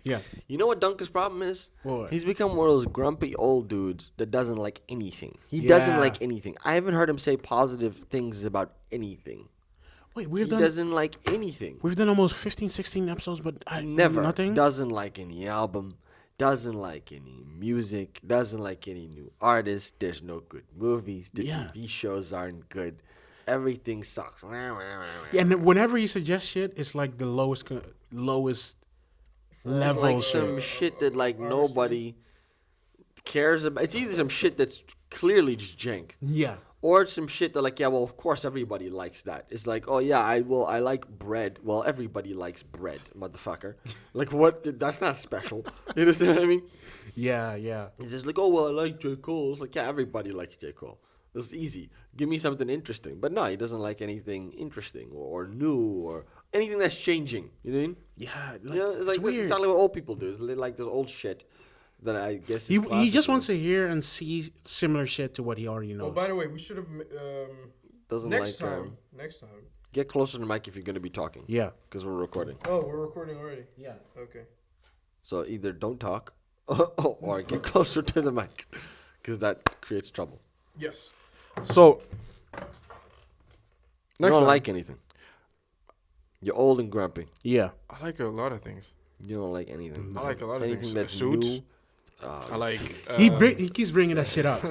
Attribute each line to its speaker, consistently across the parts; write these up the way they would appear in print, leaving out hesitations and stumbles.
Speaker 1: Yeah.
Speaker 2: You know what Duncan's problem is?
Speaker 1: What?
Speaker 2: He's become one of those grumpy old dudes that doesn't like anything. He
Speaker 1: Yeah.
Speaker 2: doesn't like anything. I haven't heard him say positive things about anything.
Speaker 1: Wait,
Speaker 2: He doesn't like anything.
Speaker 1: we've done almost 15, 16 episodes, but
Speaker 2: Never.
Speaker 1: nothing.
Speaker 2: Doesn't like any album. Doesn't like any music. Doesn't like any new artists. There's no good movies. The TV shows aren't good. Everything sucks.
Speaker 1: Yeah, and whenever he suggests shit, it's like the lowest level
Speaker 2: Like
Speaker 1: shit.
Speaker 2: some shit that like nobody cares about. It's either some shit that's clearly just jank.
Speaker 1: Yeah.
Speaker 2: Or some shit that like, yeah, well, of course everybody likes that. It's like, oh yeah, I like bread. Well, everybody likes bread, motherfucker. Like what? That's not special. You understand what I mean?
Speaker 1: Yeah, yeah.
Speaker 2: It's just like, oh well, I like J. Cole. It's like, yeah, everybody likes J. Cole. It's easy. Give me something interesting. But no, he doesn't like anything interesting or new or anything that's changing. You know what I mean?
Speaker 1: Yeah.
Speaker 2: You know, it's like
Speaker 1: weird.
Speaker 2: it's exactly what old people do. They like this old shit that I guess is
Speaker 1: He just
Speaker 2: classical.
Speaker 1: wants to hear and see similar shit to what he already knows.
Speaker 3: Oh, by the way, we should have.
Speaker 2: Doesn't
Speaker 3: Next
Speaker 2: like
Speaker 3: time. Next time.
Speaker 2: get closer to the mic if you're going to be talking.
Speaker 1: Yeah.
Speaker 2: Because we're recording.
Speaker 3: Oh, we're recording already.
Speaker 1: Yeah.
Speaker 3: Okay.
Speaker 2: So either don't talk or get closer to the mic because that creates trouble.
Speaker 3: Yes. So.
Speaker 2: You don't like anything. You're old and grumpy.
Speaker 1: Yeah.
Speaker 3: I like a lot of things.
Speaker 2: You don't like anything.
Speaker 3: I like a lot of
Speaker 2: anything
Speaker 3: things.
Speaker 2: that's
Speaker 3: Suits.
Speaker 2: new.
Speaker 3: I like.
Speaker 1: He keeps bringing that shit up.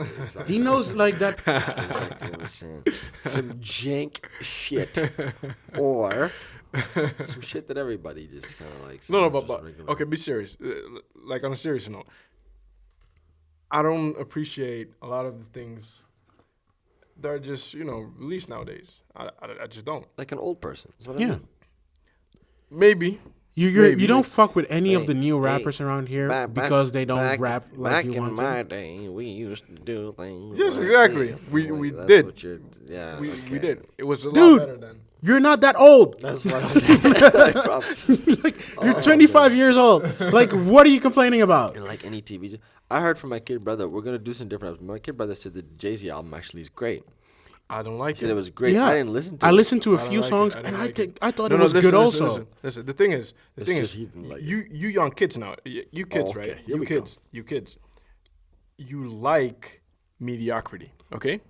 Speaker 1: He knows like that.
Speaker 2: Exactly what I'm saying. Some jank shit or some shit that everybody just kind of likes.
Speaker 3: No,
Speaker 2: It's
Speaker 3: but
Speaker 2: just regular.
Speaker 3: okay, be serious. Like on a serious note, I don't appreciate a lot of the things that are just released nowadays. I just don't.
Speaker 2: Like an old person. That's what I
Speaker 1: Yeah.
Speaker 2: mean.
Speaker 3: Maybe.
Speaker 1: You don't fuck with any
Speaker 2: Hey,
Speaker 1: of the new
Speaker 2: hey,
Speaker 1: rappers around here
Speaker 2: back-
Speaker 1: because they don't
Speaker 2: back-
Speaker 1: rap like
Speaker 2: back
Speaker 1: you
Speaker 2: in
Speaker 1: want
Speaker 2: my
Speaker 1: to.
Speaker 2: day, we used to do things.
Speaker 3: Yes,
Speaker 2: like
Speaker 3: exactly.
Speaker 2: this.
Speaker 3: We
Speaker 2: Like, that's
Speaker 3: did.
Speaker 2: what you're- yeah,
Speaker 3: We
Speaker 2: okay.
Speaker 3: did. It was a lot
Speaker 1: Dude.
Speaker 3: better then.
Speaker 1: You're not that old.
Speaker 2: That's what I'm saying.
Speaker 1: Like, you're 25 years old. Like, what are you complaining about?
Speaker 2: And like any TV, I heard from my kid brother, we're gonna do some different. My kid brother said the Jay-Z album actually is great.
Speaker 3: I don't
Speaker 2: He
Speaker 3: like
Speaker 2: said
Speaker 3: it.
Speaker 2: it was great.
Speaker 1: Yeah.
Speaker 2: I didn't listen to
Speaker 1: I
Speaker 2: it.
Speaker 1: listened to a
Speaker 3: I don't
Speaker 1: few
Speaker 3: like it.
Speaker 1: songs
Speaker 3: I
Speaker 1: and
Speaker 3: don't like it.
Speaker 1: I thought
Speaker 3: No,
Speaker 1: it
Speaker 3: no,
Speaker 1: was
Speaker 3: listen,
Speaker 1: good
Speaker 3: listen,
Speaker 1: also.
Speaker 3: Listen. The thing is,
Speaker 2: It's just he didn't like it.
Speaker 3: you young kids now, you kids,
Speaker 2: okay.
Speaker 3: right?
Speaker 2: Here
Speaker 3: You
Speaker 2: we go.
Speaker 3: kids, you kids, you like mediocrity, okay?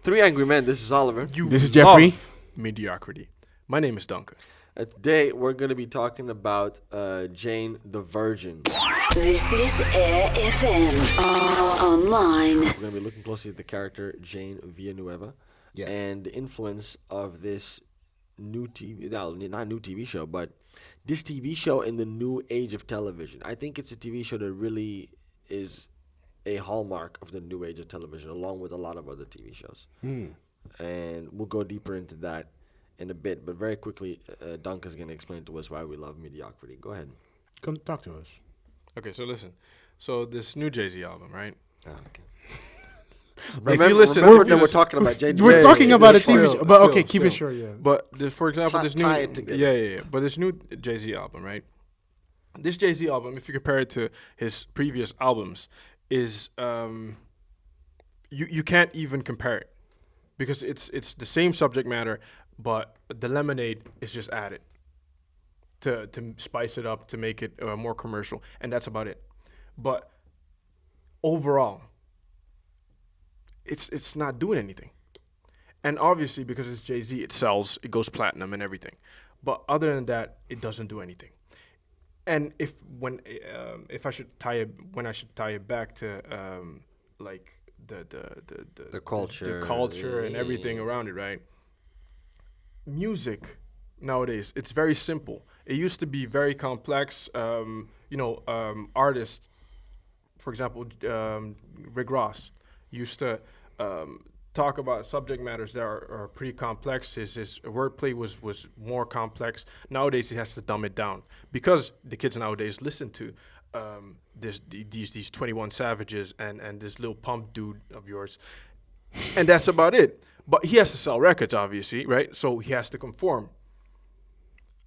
Speaker 2: Three Angry Men. This is Oliver.
Speaker 3: You
Speaker 1: This is Jeffrey.
Speaker 3: love mediocrity. My name is Danke.
Speaker 2: Today we're gonna be talking about Jane the Virgin.
Speaker 4: This is Air FM online.
Speaker 2: We're gonna be looking closely at the character Jane Villanueva
Speaker 1: Yeah.
Speaker 2: and the influence of this new TV, not new TV show, but this TV show in the new age of television. I think it's a TV show that really is a hallmark of the new age of television, along with a lot of other TV shows. And we'll go deeper into that in a bit. But very quickly, Duncan's going to explain to us why we love mediocrity. Go ahead.
Speaker 1: Come talk to us.
Speaker 3: Okay, so listen. So this new Jay-Z album, right?
Speaker 2: Oh, okay.
Speaker 3: If you listen,
Speaker 2: remember
Speaker 3: if you
Speaker 2: that we're
Speaker 3: listen-
Speaker 2: talking about Jane.
Speaker 1: We're talking about a
Speaker 3: still,
Speaker 1: TV show, but
Speaker 3: still,
Speaker 1: okay, keep it
Speaker 3: still.
Speaker 1: short. Yeah.
Speaker 3: But for example, this new
Speaker 2: Tie it together.
Speaker 3: yeah. But this new Jay-Z album, right? This Jay-Z album, if you compare it to his previous albums, is you can't even compare it because it's the same subject matter, but the lemonade is just added to spice it up to make it more commercial, and that's about it. But overall, it's not doing anything. And obviously, because it's Jay-Z, it sells, it goes platinum and everything. But other than that, it doesn't do anything. And if I should tie it back to like
Speaker 2: The culture.
Speaker 3: the culture and everything around it, right? Music nowadays, it's very simple. It used to be very complex. Artists, for example, Rick Ross used to talk about subject matters that are pretty complex. His wordplay was more complex. Nowadays, he has to dumb it down because the kids nowadays listen to these 21 Savages and this little pump dude of yours, and that's about it. But he has to sell records, obviously, right? So he has to conform.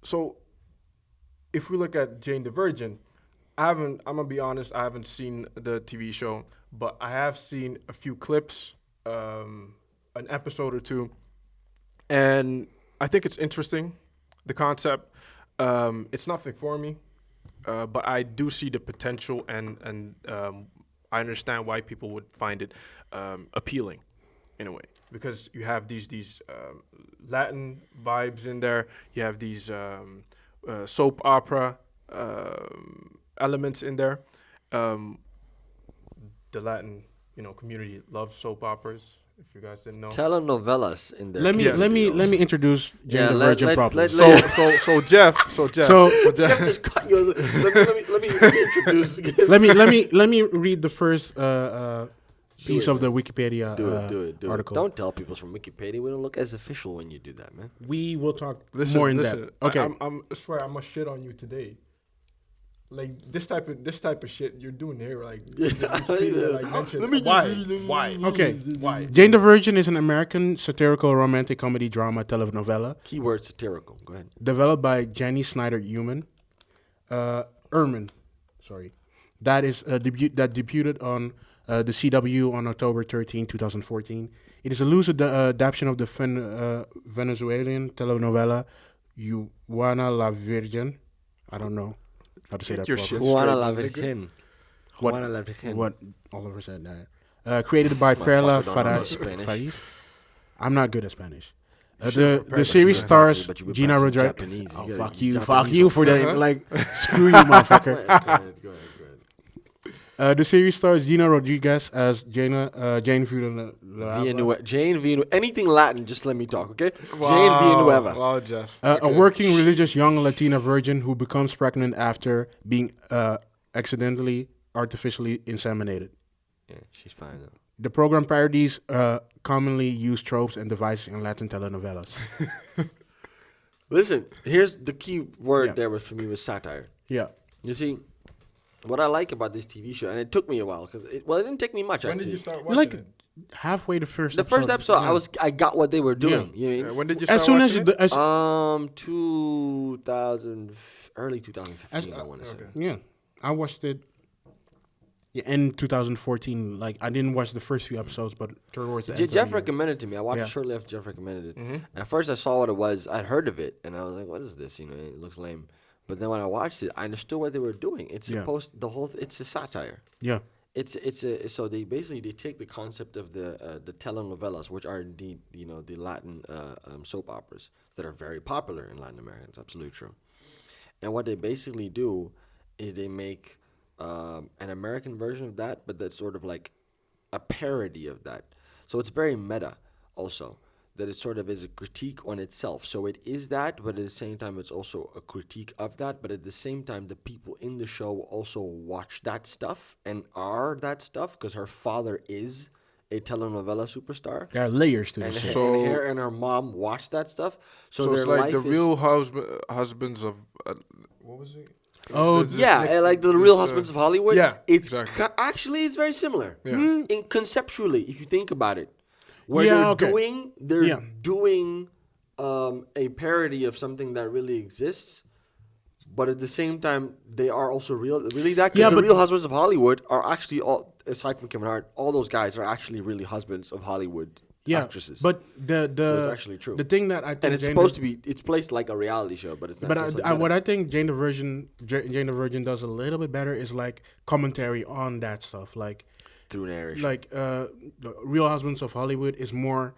Speaker 3: So if we look at Jane the Virgin, I'm gonna be honest, I haven't seen the TV show, but I have seen a few clips, an episode or two, and I think it's interesting, the concept. It's nothing for me, but I do see the potential, and I understand why people would find it appealing, in a way, because you have these Latin vibes in there. You have these soap opera elements in there. Um, the Latin, community loves soap operas. If you guys didn't know.
Speaker 2: Telenovelas in there.
Speaker 1: Let me introduce Jane the Virgin properly.
Speaker 3: So Jeff.
Speaker 2: Jeff just cut you. Let me introduce.
Speaker 1: let me read the first piece of the Wikipedia
Speaker 2: Do it.
Speaker 1: article.
Speaker 2: Don't tell people from Wikipedia. We don't look as official when you do that, man.
Speaker 1: We will talk more in depth. Okay.
Speaker 3: I swear I must shit on you today. Like this type of shit you're doing here, like, why?
Speaker 1: Okay.
Speaker 3: Why?
Speaker 1: Jane the Virgin is an American satirical romantic comedy drama telenovela
Speaker 2: Keyword satirical. Go ahead.
Speaker 1: developed by Jenny Snyder Ehrman, sorry. That is debuted on the CW on October 13, 2014. It is a loose adaptation of the Venezuelan telenovela Juana la Virgen. I don't know how to say that
Speaker 3: your
Speaker 1: properly.
Speaker 3: shit
Speaker 2: Juana
Speaker 3: straight,
Speaker 2: la
Speaker 3: nigga.
Speaker 2: Virgen.
Speaker 1: What-
Speaker 2: Juana la Virgen.
Speaker 1: What Oliver said there. Created by Perla
Speaker 2: fucker don't know no Spanish.
Speaker 1: Fariz. I'm not good at Spanish.
Speaker 3: should've
Speaker 1: The
Speaker 3: prepared,
Speaker 1: series
Speaker 3: but you
Speaker 1: stars
Speaker 2: but you would
Speaker 1: Gina
Speaker 2: pass in
Speaker 1: Rodriguez.
Speaker 2: Japanese.
Speaker 1: Oh,
Speaker 2: You
Speaker 1: fuck
Speaker 2: got
Speaker 1: you.
Speaker 2: Japanese
Speaker 1: Fuck you
Speaker 2: on.
Speaker 1: for that. Like, screw you, motherfucker.
Speaker 2: Go ahead.
Speaker 1: The series stars Gina Rodriguez as Jane Villanueva.
Speaker 2: Jane Villanueva. Anything Latin, just let me talk, okay? Jane Villanueva.
Speaker 3: Wow, Jeff.
Speaker 1: A working religious young Latina virgin who becomes pregnant after being accidentally artificially inseminated.
Speaker 2: Yeah, she's fine though.
Speaker 1: The program parodies commonly used tropes and devices in Latin telenovelas.
Speaker 2: Listen, here's the key word
Speaker 1: Yeah.
Speaker 2: there was for me was satire.
Speaker 1: Yeah.
Speaker 2: You see, what I like about this TV show, and it took me a while because it didn't take me much.
Speaker 3: When
Speaker 2: actually.
Speaker 3: did you start watching
Speaker 1: Like
Speaker 3: it?
Speaker 1: halfway the first
Speaker 2: The first episode,
Speaker 1: yeah.
Speaker 2: I got what they were doing. You know what I mean?
Speaker 3: When did you start
Speaker 1: As soon as
Speaker 3: watching it?
Speaker 2: 2000, early 2015, I want to say.
Speaker 1: Yeah, I watched it in 2014. Like, I didn't watch the first few episodes, but towards the end. of
Speaker 2: Jeff
Speaker 1: the year.
Speaker 2: recommended it to me. I watched
Speaker 1: Yeah.
Speaker 2: it shortly after Jeff recommended it.
Speaker 3: Mm-hmm.
Speaker 2: And at first, I saw what it was. I'd heard of it, and I was like, "What is this? It looks lame." But then when I watched it, I understood what they were doing. It's
Speaker 1: Yeah.
Speaker 2: supposed it's a satire.
Speaker 1: Yeah,
Speaker 2: So they take the concept of the telenovelas, which are indeed the Latin soap operas that are very popular in Latin America. It's absolutely true. And what they basically do is they make an American version of that, but that's sort of like a parody of that. So it's very meta also, that it sort of is a critique on itself. So it is that, but at the same time, it's also a critique of that. But at the same time, the people in the show also watch that stuff and are that stuff because her father is a telenovela superstar.
Speaker 1: there are layers to
Speaker 2: And,
Speaker 1: this.
Speaker 3: So-
Speaker 2: and her and her mom watch that stuff. So,
Speaker 3: So
Speaker 2: their
Speaker 3: it's like
Speaker 2: life
Speaker 3: the
Speaker 2: is,
Speaker 3: real husbands of what was it?
Speaker 1: Oh,
Speaker 2: yeah, and like the Real Husbands of Hollywood.
Speaker 3: yeah,
Speaker 2: it's
Speaker 3: exactly.
Speaker 2: actually it's very similar.
Speaker 3: Yeah.
Speaker 2: In conceptually, if you think about it, where
Speaker 1: Yeah,
Speaker 2: they're
Speaker 1: okay.
Speaker 2: doing a parody of something that really exists, but at the same time they are also really that. 'Cause
Speaker 1: Yeah,
Speaker 2: the
Speaker 1: but-
Speaker 2: Real Husbands of Hollywood are actually all, aside from Kevin Hart, all those guys are actually really husbands of Hollywood
Speaker 1: yeah,
Speaker 2: actresses.
Speaker 1: but the
Speaker 2: So it's actually true.
Speaker 1: The thing that I think
Speaker 2: and it's supposed to be, it's placed like a reality show, but it's not.
Speaker 1: But
Speaker 2: just like
Speaker 1: what
Speaker 2: meta.
Speaker 1: I think Jane the Virgin does a little bit better is like commentary on that stuff. Like
Speaker 2: through narration.
Speaker 1: the Real Husbands of Hollywood is more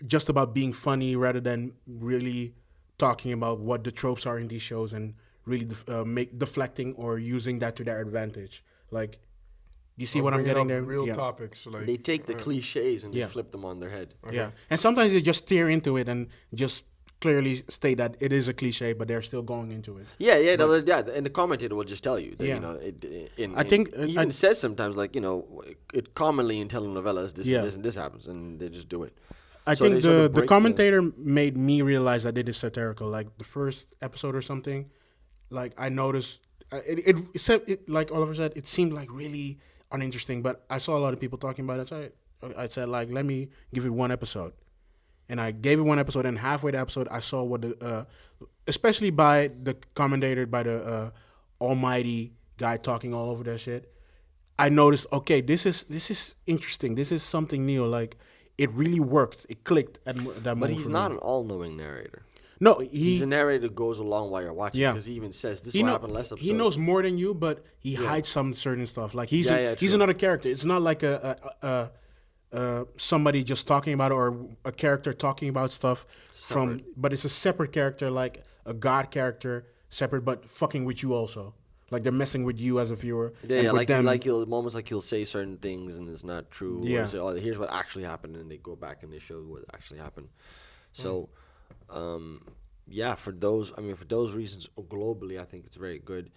Speaker 1: just about being funny rather than really talking about what the tropes are in these shows and really deflecting or using that to their advantage. Like, you see what I'm
Speaker 3: Bringing
Speaker 1: getting
Speaker 3: up
Speaker 1: there?
Speaker 3: Real
Speaker 1: Yeah.
Speaker 3: topics like
Speaker 2: They take the cliches and
Speaker 1: Yeah.
Speaker 2: they flip them on their head.
Speaker 1: Yeah, and sometimes they just steer into it and just clearly state that it is a cliche, but they're still going into it.
Speaker 2: Yeah, and the commentator will just tell you that,
Speaker 1: I think,
Speaker 2: he even says sometimes like, it commonly in telenovelas this
Speaker 1: Yeah.
Speaker 2: and this and this happens, and they just do it.
Speaker 1: I
Speaker 2: So
Speaker 1: think
Speaker 2: they sort of
Speaker 1: the
Speaker 2: break
Speaker 1: commentator made me realize that it is satirical. Like the first episode or something, like I noticed it like Oliver said, it seemed like really uninteresting. But I saw a lot of people talking about it. So I said like, let me give it one episode, and I gave it one episode. And halfway the episode, I saw what especially by the commentator, by the almighty guy talking all over that shit. I noticed, okay, this is interesting. This is something new. Like, it really worked. It clicked at that moment.
Speaker 2: But he's
Speaker 1: for
Speaker 2: not
Speaker 1: me.
Speaker 2: an all-knowing narrator.
Speaker 1: No,
Speaker 2: He's a narrator that goes along while you're watching.
Speaker 1: Yeah.
Speaker 2: Because he even says, this
Speaker 1: he
Speaker 2: will
Speaker 1: know,
Speaker 2: happen last episode.
Speaker 1: he knows more than you, but he hides some certain stuff. Like he's he's
Speaker 2: true.
Speaker 1: another character. It's not like somebody just talking about it or a character talking about stuff but it's a separate character, like a god character, separate but fucking with you also. Like they're messing with you as a viewer.
Speaker 2: Yeah,
Speaker 1: and with them,
Speaker 2: moments like he'll say certain things and it's not true.
Speaker 1: Yeah.
Speaker 2: Or say, oh, here's what actually happened, and they go back and they show what actually happened. So, yeah, for those reasons, globally, I think it's very good.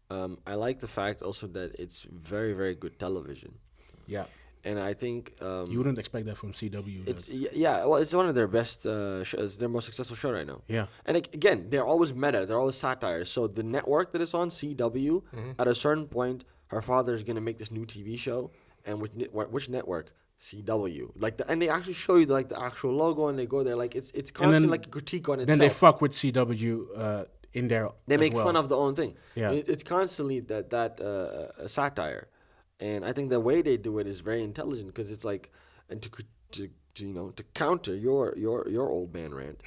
Speaker 2: I like the fact also that it's very, very good television.
Speaker 1: Yeah.
Speaker 2: And I think
Speaker 1: You wouldn't expect that from CW.
Speaker 2: it's well, it's one of their best shows. It's their most successful show right now.
Speaker 1: Yeah.
Speaker 2: And again, they're always meta. They're always satire. So the network that is on CW, at a certain point, her father is gonna make this new TV show, and which network? CW. And they actually show you the actual logo, and they go there it's constantly like a critique on itself.
Speaker 1: Then they fuck with CW in there.
Speaker 2: They make
Speaker 1: well.
Speaker 2: fun of the own thing.
Speaker 1: Yeah.
Speaker 2: It's constantly that satire, and I think the way they do it is very intelligent because it's like, and to counter your old man rant.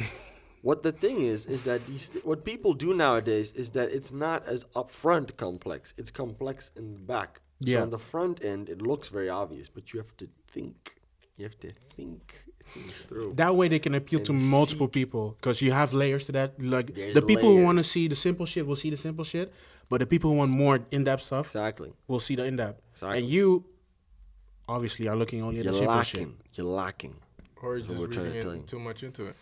Speaker 2: What the thing is that what people do nowadays is that it's not as upfront complex. It's complex in the back.
Speaker 1: Yeah.
Speaker 2: So on the front end, it looks very obvious, but you have to think. You have to think things through.
Speaker 1: That way they can appeal to
Speaker 2: And
Speaker 1: multiple people because you have layers to that. Like
Speaker 2: There's
Speaker 1: the people who
Speaker 2: layers.
Speaker 1: want to see the simple shit will see the simple shit, but the people who want more in-depth stuff
Speaker 2: Exactly.
Speaker 1: will see the in-depth.
Speaker 2: Exactly.
Speaker 1: And you obviously are looking only at
Speaker 2: You're
Speaker 1: the simple shit.
Speaker 2: lacking. You're lacking.
Speaker 3: Or he's
Speaker 2: That's what
Speaker 3: just
Speaker 2: we're trying to tell
Speaker 3: reading
Speaker 2: you.
Speaker 3: too much into it.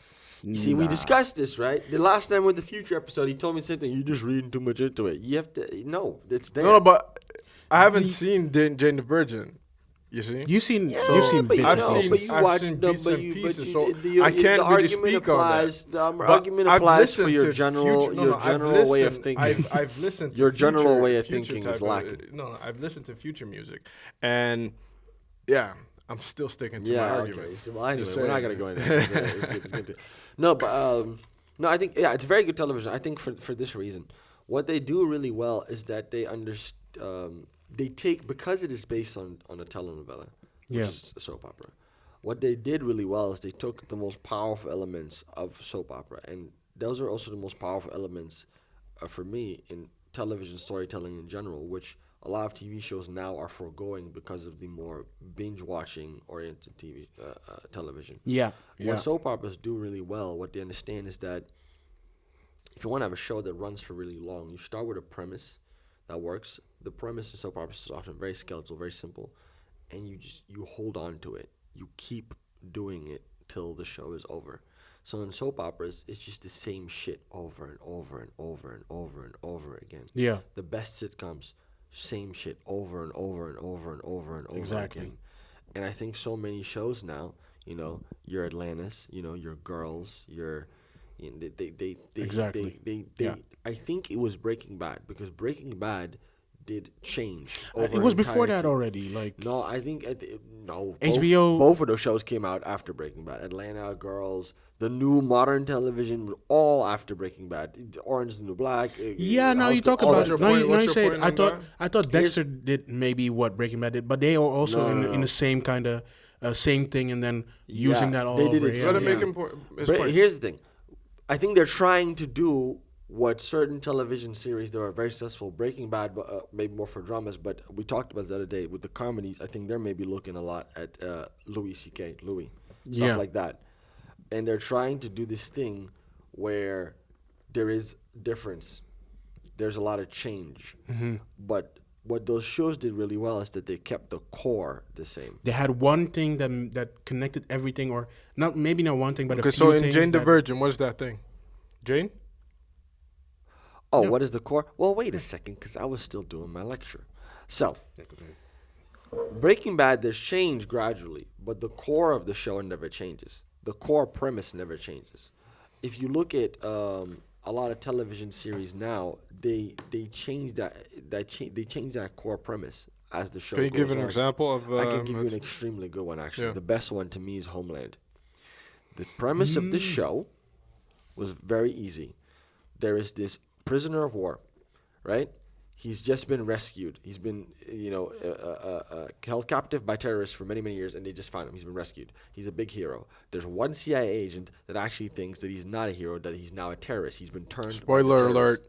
Speaker 2: You see, we discussed this, right? The last time with the Future episode, he told me the same thing. You're just reading too much into it. You have to, no, it's there.
Speaker 3: No, but I haven't seen Jane the Virgin. You see?
Speaker 1: You've seen
Speaker 2: but
Speaker 1: bits
Speaker 3: I've
Speaker 1: and
Speaker 3: seen-
Speaker 1: pieces.
Speaker 3: I've seen bits and pieces, so I can't
Speaker 2: the
Speaker 3: really
Speaker 2: argument
Speaker 3: speak on that.
Speaker 2: applies. The
Speaker 3: But
Speaker 2: argument
Speaker 3: I've
Speaker 2: applies for
Speaker 3: listened
Speaker 2: your
Speaker 3: to
Speaker 2: general,
Speaker 3: Future- no,
Speaker 2: your
Speaker 3: I've
Speaker 2: general way of
Speaker 3: listened-
Speaker 2: thinking.
Speaker 3: I've listened to
Speaker 2: Your general
Speaker 3: Future-
Speaker 2: way of
Speaker 3: Future
Speaker 2: thinking
Speaker 3: type
Speaker 2: is lacking.
Speaker 3: I've listened to Future music, and yeah, I'm still sticking to my argument.
Speaker 2: Okay. So, well, anyway,
Speaker 3: Just
Speaker 2: we're not
Speaker 3: saying.
Speaker 2: gonna go into that. It's good. It's good too. No, but no, I think it's very good television. I think for this reason, what they do really well is that they take, because it is based on a telenovela, which
Speaker 1: Yeah.
Speaker 2: is a soap opera. What they did really well is they took the most powerful elements of soap opera, and those are also the most powerful elements for me in television storytelling in general, which a lot of TV shows now are foregoing because of the more binge-watching oriented television.
Speaker 1: Yeah.
Speaker 2: What soap operas do really well, what they understand is that if you want to have a show that runs for really long, you start with a premise that works. The premise in soap operas is often very skeletal, very simple, and you hold on to it. You keep doing it till the show is over. So in soap operas, it's just the same shit over and over and over and over and over again.
Speaker 1: Yeah.
Speaker 2: The best sitcoms, same shit over and over and over and over and over
Speaker 1: Exactly.
Speaker 2: again. And I think so many shows now, your Atlantis, your Girls, they
Speaker 1: Exactly. Yeah.
Speaker 2: I think it was Breaking Bad, because Breaking Bad did change over
Speaker 1: It was before that
Speaker 2: entirety.
Speaker 1: already. Like
Speaker 2: No, I think no.
Speaker 1: HBO
Speaker 2: Both of those shows came out after Breaking Bad. Atlanta, Girls, the new modern television, were all after Breaking Bad. Orange is the New Black.
Speaker 1: yeah, now you talk
Speaker 2: all
Speaker 1: about
Speaker 2: that
Speaker 1: it.
Speaker 2: stuff.
Speaker 1: Now you
Speaker 3: What's
Speaker 1: say
Speaker 3: your
Speaker 1: it.
Speaker 3: point on
Speaker 1: I thought Dexter did maybe what Breaking Bad did, but they are also
Speaker 2: No.
Speaker 1: in the same kind of same thing, and then using that all
Speaker 2: they
Speaker 1: over.
Speaker 2: did it
Speaker 1: Yeah.
Speaker 3: Let him
Speaker 2: Yeah.
Speaker 3: make him his
Speaker 2: But
Speaker 3: point.
Speaker 2: here's the thing. I think they're trying to do what certain television series that are very successful, Breaking Bad, maybe more for dramas, but we talked about the other day with the comedies. I think they're maybe looking a lot at Louis C.K., stuff
Speaker 1: Yeah.
Speaker 2: like that. And they're trying to do this thing where there is difference. There's a lot of change.
Speaker 1: Mm-hmm.
Speaker 2: But what those shows did really well is that they kept the core the same.
Speaker 1: They had one thing that connected everything, or not maybe not one thing, but a
Speaker 3: Okay,
Speaker 1: few
Speaker 3: so in
Speaker 1: things
Speaker 3: Jane the
Speaker 1: that-
Speaker 3: Virgin, what is that thing? Jane?
Speaker 2: Oh, what is the core? Well, wait a second, because I was still doing my lecture. So, Breaking Bad, there's change gradually, but the core of the show never changes. The core premise never changes. If you look at a lot of television series now, they change they change that core premise as the show
Speaker 3: Can you
Speaker 2: goes
Speaker 3: give an
Speaker 2: on.
Speaker 3: example of?
Speaker 2: I can give you an extremely good one, actually.
Speaker 3: Yeah.
Speaker 2: The best one to me is Homeland. The premise of this show was very easy. There is this prisoner of war, right? He's just been rescued. He's been, held captive by terrorists for many, many years, and they just found him. He's been rescued. He's a big hero. There's one CIA agent that actually thinks that he's not a hero, that he's now a terrorist. He's been turned.
Speaker 3: Spoiler alert.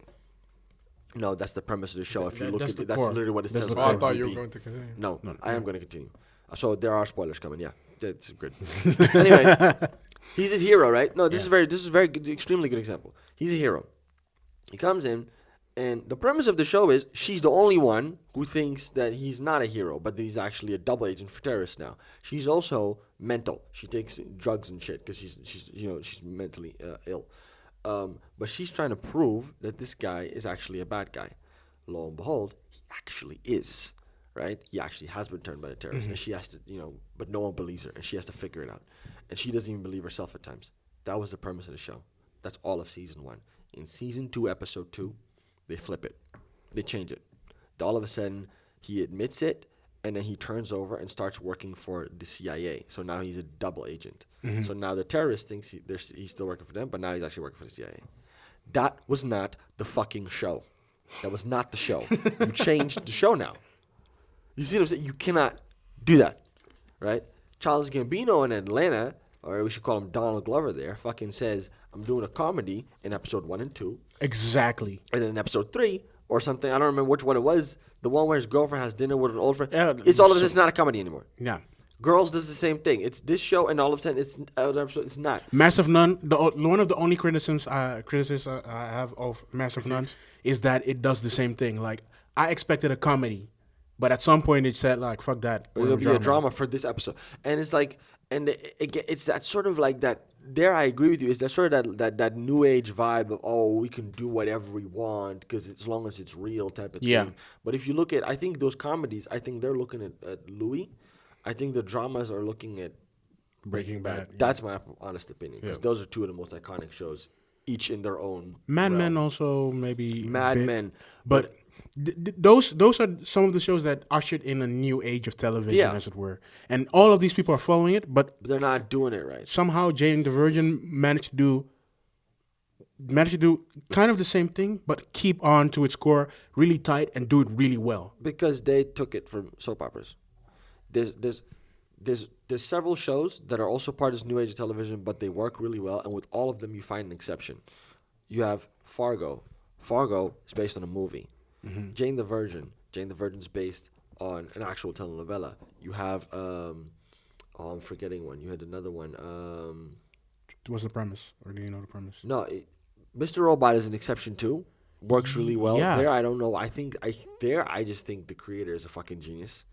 Speaker 2: No, that's the premise of the show. If you look
Speaker 1: that's
Speaker 2: at
Speaker 1: the
Speaker 2: it, that's
Speaker 1: core.
Speaker 2: literally what it
Speaker 1: That's
Speaker 2: says.
Speaker 1: the
Speaker 2: on
Speaker 3: Oh, I thought you were
Speaker 2: IMDb.
Speaker 3: going to continue.
Speaker 2: No,
Speaker 1: No,
Speaker 2: I am going to continue. So there are spoilers coming. Yeah, that's good. Anyway, he's a hero, right? No, this is very good, extremely good example. He's a hero. He comes in, and the premise of the show is she's the only one who thinks that he's not a hero, but that he's actually a double agent for terrorists now. She's also mental. She takes drugs and shit because she's mentally ill. But she's trying to prove that this guy is actually a bad guy. Lo and behold, he actually is. Right? He actually has been turned by the terrorists, and she has to, but no one believes her, and she has to figure it out. And she doesn't even believe herself at times. That was the premise of the show. That's all of season 1. In season 2, episode 2, they flip it. They change it. All of a sudden, he admits it, and then he turns over and starts working for the CIA. So now he's a double agent. So now the terrorist thinks he's still working for them, but now he's actually working for the CIA. That was not the fucking show. That was not the show. You changed the show now. You see what I'm saying? You cannot do that, right? Childish Gambino in Atlanta, or we should call him Donald Glover there, fucking says, I'm doing a comedy in episode 1 and 2.
Speaker 1: Exactly.
Speaker 2: And then in episode 3 or something, I don't remember which one it was, the one where his girlfriend has dinner with an old friend.
Speaker 1: Yeah,
Speaker 2: It's all of it. It's not a comedy anymore.
Speaker 1: Yeah.
Speaker 2: Girls does the same thing. It's this show, and all of a sudden, it's other episode. It's not.
Speaker 1: Massive Nun. One of the only criticisms I have of Massive Nun is that it does the same thing. Like, I expected a comedy, but at some point it said like, "Fuck that."
Speaker 2: It'll be a drama for this episode, and it's like, and it's that sort of like that. There, I agree with you. It's that sort of that new age vibe of we can do whatever we want because as long as it's real type of thing. But if you look at, I think those comedies, I think they're looking at Louis. I think the dramas are looking at
Speaker 1: Breaking Bad.
Speaker 2: That's my honest opinion because those are two of the most iconic shows, each in their own.
Speaker 1: Mad
Speaker 2: realm.
Speaker 1: Men also maybe.
Speaker 2: Mad Men,
Speaker 1: but those are some of the shows that ushered in a new age of television, as it were. And all of these people are following it, but
Speaker 2: they're not doing it right.
Speaker 1: Somehow, Jane the Virgin managed to do kind of the same thing, but keep on to its core really tight and do it really well.
Speaker 2: Because they took it from soap operas. There's several shows that are also part of this new age of television, but they work really well, and with all of them, you find an exception. You have Fargo. Fargo is based on a movie. Jane the Virgin. Jane the Virgin's based on an actual telenovela. You have, I'm forgetting one. You had another one.
Speaker 1: What's the premise, or do you know the premise?
Speaker 2: No, Mr. Robot is an exception too. Works really well.
Speaker 1: Yeah.
Speaker 2: There, I don't know. I just think the creator is a fucking genius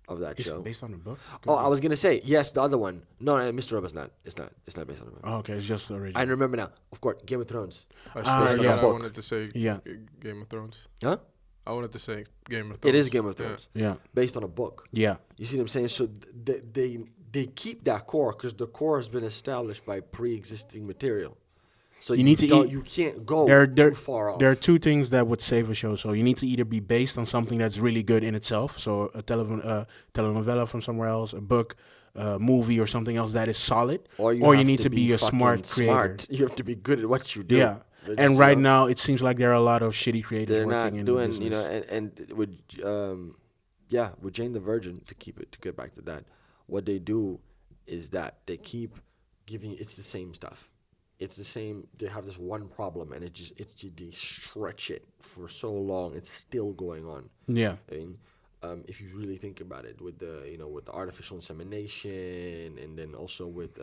Speaker 2: of that
Speaker 1: It's
Speaker 2: show.
Speaker 1: based on the book?
Speaker 2: Oh, I was gonna say yes. The other one. No, Mr. Robot's not. It's not based on a book.
Speaker 1: Oh, okay, it's just the original.
Speaker 2: I rememn now. Of course, Game of Thrones.
Speaker 3: I
Speaker 2: based on
Speaker 3: swear
Speaker 2: a
Speaker 3: I
Speaker 2: book.
Speaker 3: wanted to say
Speaker 1: Yeah.
Speaker 3: Game of Thrones.
Speaker 2: Huh?
Speaker 3: I wanted to say Game of Thrones.
Speaker 2: It is Game of Thrones.
Speaker 1: Yeah.
Speaker 2: Based on a book.
Speaker 1: Yeah.
Speaker 2: You see what I'm saying? So they keep that core because the core has been established by pre-existing material. So
Speaker 1: You need to
Speaker 2: don't-
Speaker 1: eat-
Speaker 2: You can't go
Speaker 1: There
Speaker 2: too far off.
Speaker 1: are two things that would save a show. So you need to either be based on something that's really good in itself, so a telenovela from somewhere else, a book, a movie, or something else that is solid, or you
Speaker 2: have
Speaker 1: need to be a
Speaker 2: fucking
Speaker 1: smart creator.
Speaker 2: smart. You have to be good at what you do.
Speaker 1: Yeah.
Speaker 2: It's,
Speaker 1: And
Speaker 2: you
Speaker 1: right
Speaker 2: know,
Speaker 1: now, it seems like there are a lot of shitty creators
Speaker 2: they're
Speaker 1: working
Speaker 2: not
Speaker 1: in
Speaker 2: doing,
Speaker 1: the
Speaker 2: you know,
Speaker 1: business.
Speaker 2: and with with Jane the Virgin, to get back to that, what they do is that they keep giving, it's the same stuff. It's the same. They have this one problem, and they stretch it for so long. It's still going on.
Speaker 1: Yeah.
Speaker 2: I mean, if you really think about it, with the artificial insemination, and then also with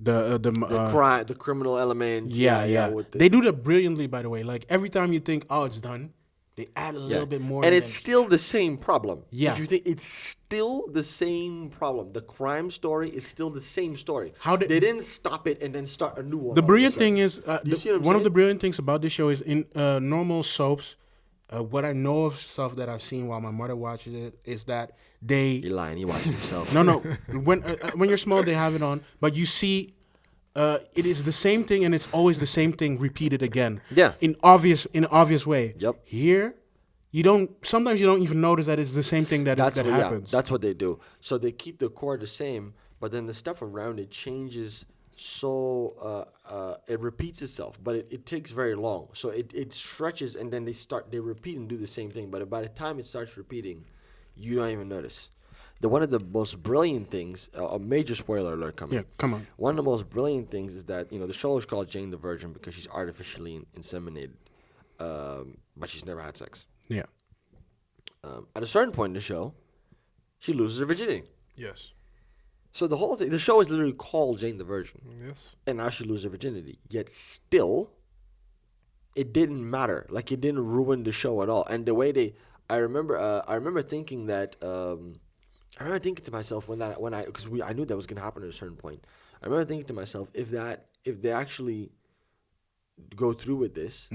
Speaker 2: the criminal element.
Speaker 1: Yeah.
Speaker 2: With
Speaker 1: They do that brilliantly, by the way. Like every time you think, oh, it's done, they add a little bit more.
Speaker 2: and
Speaker 1: to
Speaker 2: it's
Speaker 1: that.
Speaker 2: still the same problem.
Speaker 1: Yeah.
Speaker 2: If you think it's still the same problem, the crime story is still the same story. They didn't stop it and then start a new one.
Speaker 1: The
Speaker 2: all of a
Speaker 1: brilliant
Speaker 2: sudden.
Speaker 1: thing is,
Speaker 2: You see what I'm
Speaker 1: one of the
Speaker 2: saying?
Speaker 1: brilliant things about this show is in normal soaps, what I know of stuff that I've seen while my mother watches it is that
Speaker 2: You're lying. He watched himself.
Speaker 1: no, when you're small they have it on, but you see, it is the same thing and it's always the same thing repeated again.
Speaker 2: Yeah.
Speaker 1: in an obvious way.
Speaker 2: Yep.
Speaker 1: Here, sometimes you don't even notice that it's the same thing that happens.
Speaker 2: That's what they do. So they keep the core the same, but then the stuff around it changes so it repeats itself, but it takes very long. So it stretches, and then they repeat and do the same thing. But by the time it starts repeating, you don't even notice. One of the most brilliant things, a major spoiler alert coming.
Speaker 1: Yeah, come on.
Speaker 2: One of the most brilliant things is that the show is called Jane the Virgin because she's artificially inseminated, but she's never had sex.
Speaker 1: Yeah.
Speaker 2: At a certain point in the show, she loses her virginity.
Speaker 3: Yes.
Speaker 2: So the whole thing, the show is literally called Jane the Virgin.
Speaker 3: Yes.
Speaker 2: And now she loses her virginity. Yet still, it didn't matter. Like, it didn't ruin the show at all. And the way I remember thinking that, I remember thinking to myself because I knew that was going to happen at a certain point. I remember thinking to myself, if they actually go through with this,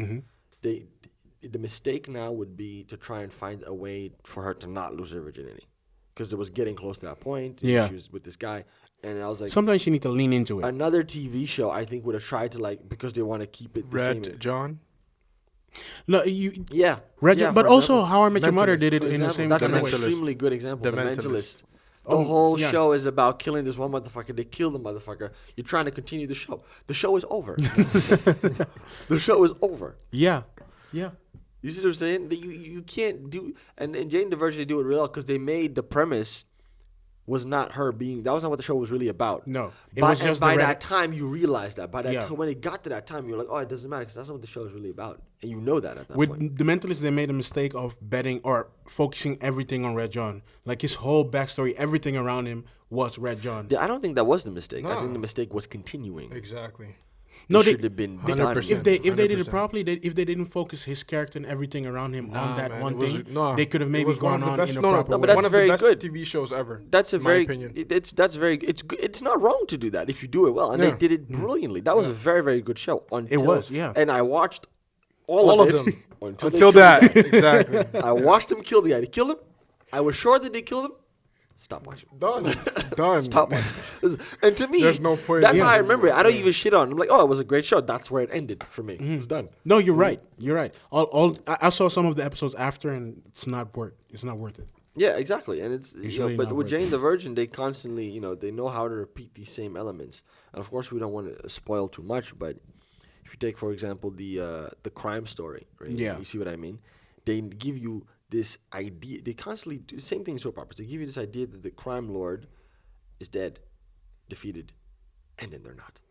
Speaker 2: the mistake now would be to try and find a way for her to not lose her virginity. Because it was getting close to that point.
Speaker 1: Yeah.
Speaker 2: She was with this guy. And I was like,
Speaker 1: sometimes you need to lean into it.
Speaker 2: another TV show, I think, would have tried to, because they want to keep it the same.
Speaker 3: Red John.
Speaker 1: No,
Speaker 2: Yeah.
Speaker 1: Red,
Speaker 2: Yeah,
Speaker 1: but
Speaker 2: for
Speaker 1: also
Speaker 2: example.
Speaker 1: How I Met Your Mother
Speaker 3: Mentalist,
Speaker 1: did it
Speaker 2: For
Speaker 1: in the
Speaker 2: example,
Speaker 1: same
Speaker 2: that's an
Speaker 1: direction.
Speaker 2: extremely good example.
Speaker 3: The
Speaker 2: The
Speaker 3: Mentalist.
Speaker 2: Mentalist. The
Speaker 1: Oh,
Speaker 2: whole
Speaker 1: yeah.
Speaker 2: show is about killing this one motherfucker. They kill the motherfucker. You're trying to continue the show. The show is over. The show is over.
Speaker 1: Yeah, yeah.
Speaker 2: You see what I'm saying? You can't do. And Jane the Virgin, they do it real because they made the premise was not her being. That was not what the show was really about.
Speaker 1: No, it
Speaker 2: By,
Speaker 1: was
Speaker 2: and
Speaker 1: just
Speaker 2: by
Speaker 1: the
Speaker 2: that time, you realize that. By that
Speaker 1: Yeah.
Speaker 2: time, when it got to that time, you're like, oh, it doesn't matter because that's not what the show is really about, and you know that at that
Speaker 1: With
Speaker 2: point.
Speaker 1: The Mentalist, they made a mistake of betting or focusing everything on Red John. Like his whole backstory, everything around him was Red John.
Speaker 2: I don't think that was the mistake. I
Speaker 3: No.
Speaker 2: think the mistake was continuing.
Speaker 3: Exactly.
Speaker 1: No,
Speaker 2: It
Speaker 1: they
Speaker 2: should have been
Speaker 3: 100%.
Speaker 2: done.
Speaker 1: if they did it
Speaker 3: 100%.
Speaker 1: properly, if they didn't focus his character and everything around him on that
Speaker 3: man,
Speaker 1: one
Speaker 3: it was-
Speaker 1: thing,
Speaker 3: no,
Speaker 1: they could have
Speaker 3: it
Speaker 1: maybe
Speaker 3: was one
Speaker 1: gone
Speaker 3: of the
Speaker 1: on
Speaker 3: best-
Speaker 1: in a
Speaker 3: no, no,
Speaker 1: proper
Speaker 2: no,
Speaker 1: way.
Speaker 2: but that's
Speaker 3: one of
Speaker 2: very
Speaker 3: the best
Speaker 2: good.
Speaker 3: TV shows ever.
Speaker 2: That's a
Speaker 3: in
Speaker 2: very.
Speaker 3: my opinion.
Speaker 2: That's very. It's not wrong to do that if you do it well, and
Speaker 3: Yeah.
Speaker 2: they did it brilliantly. That was a very very good show. Until,
Speaker 1: was, yeah.
Speaker 2: And I watched all
Speaker 3: All
Speaker 2: of
Speaker 3: of
Speaker 2: it
Speaker 3: them
Speaker 2: until
Speaker 3: until
Speaker 2: they killed
Speaker 3: that.
Speaker 2: the guy.
Speaker 3: Exactly.
Speaker 2: I watched them kill the guy. They killed him. I was sure that they killed him. Stop watching.
Speaker 3: Done. Done.
Speaker 2: Stop watching. And to me,
Speaker 3: There's no point.
Speaker 2: That's
Speaker 3: Yeah.
Speaker 2: how I remember it. I don't even shit on it. I'm like, oh, it was a great show. That's where it ended for me. It's done.
Speaker 1: No, you're right. You're right. I saw some of the episodes after, and it's not worth it.
Speaker 2: Yeah, exactly. And it's
Speaker 1: really
Speaker 2: but
Speaker 1: not
Speaker 2: with
Speaker 1: worth
Speaker 2: Jane the Virgin, they constantly, they know how to repeat these same elements. And of course, we don't want to spoil too much, but if you take, for example, the crime story, right?
Speaker 1: Yeah.
Speaker 2: You see what I mean? They give you this idea. They constantly do the same thing in soap operas. They give you this idea that the crime lord is dead, defeated, and then they're not.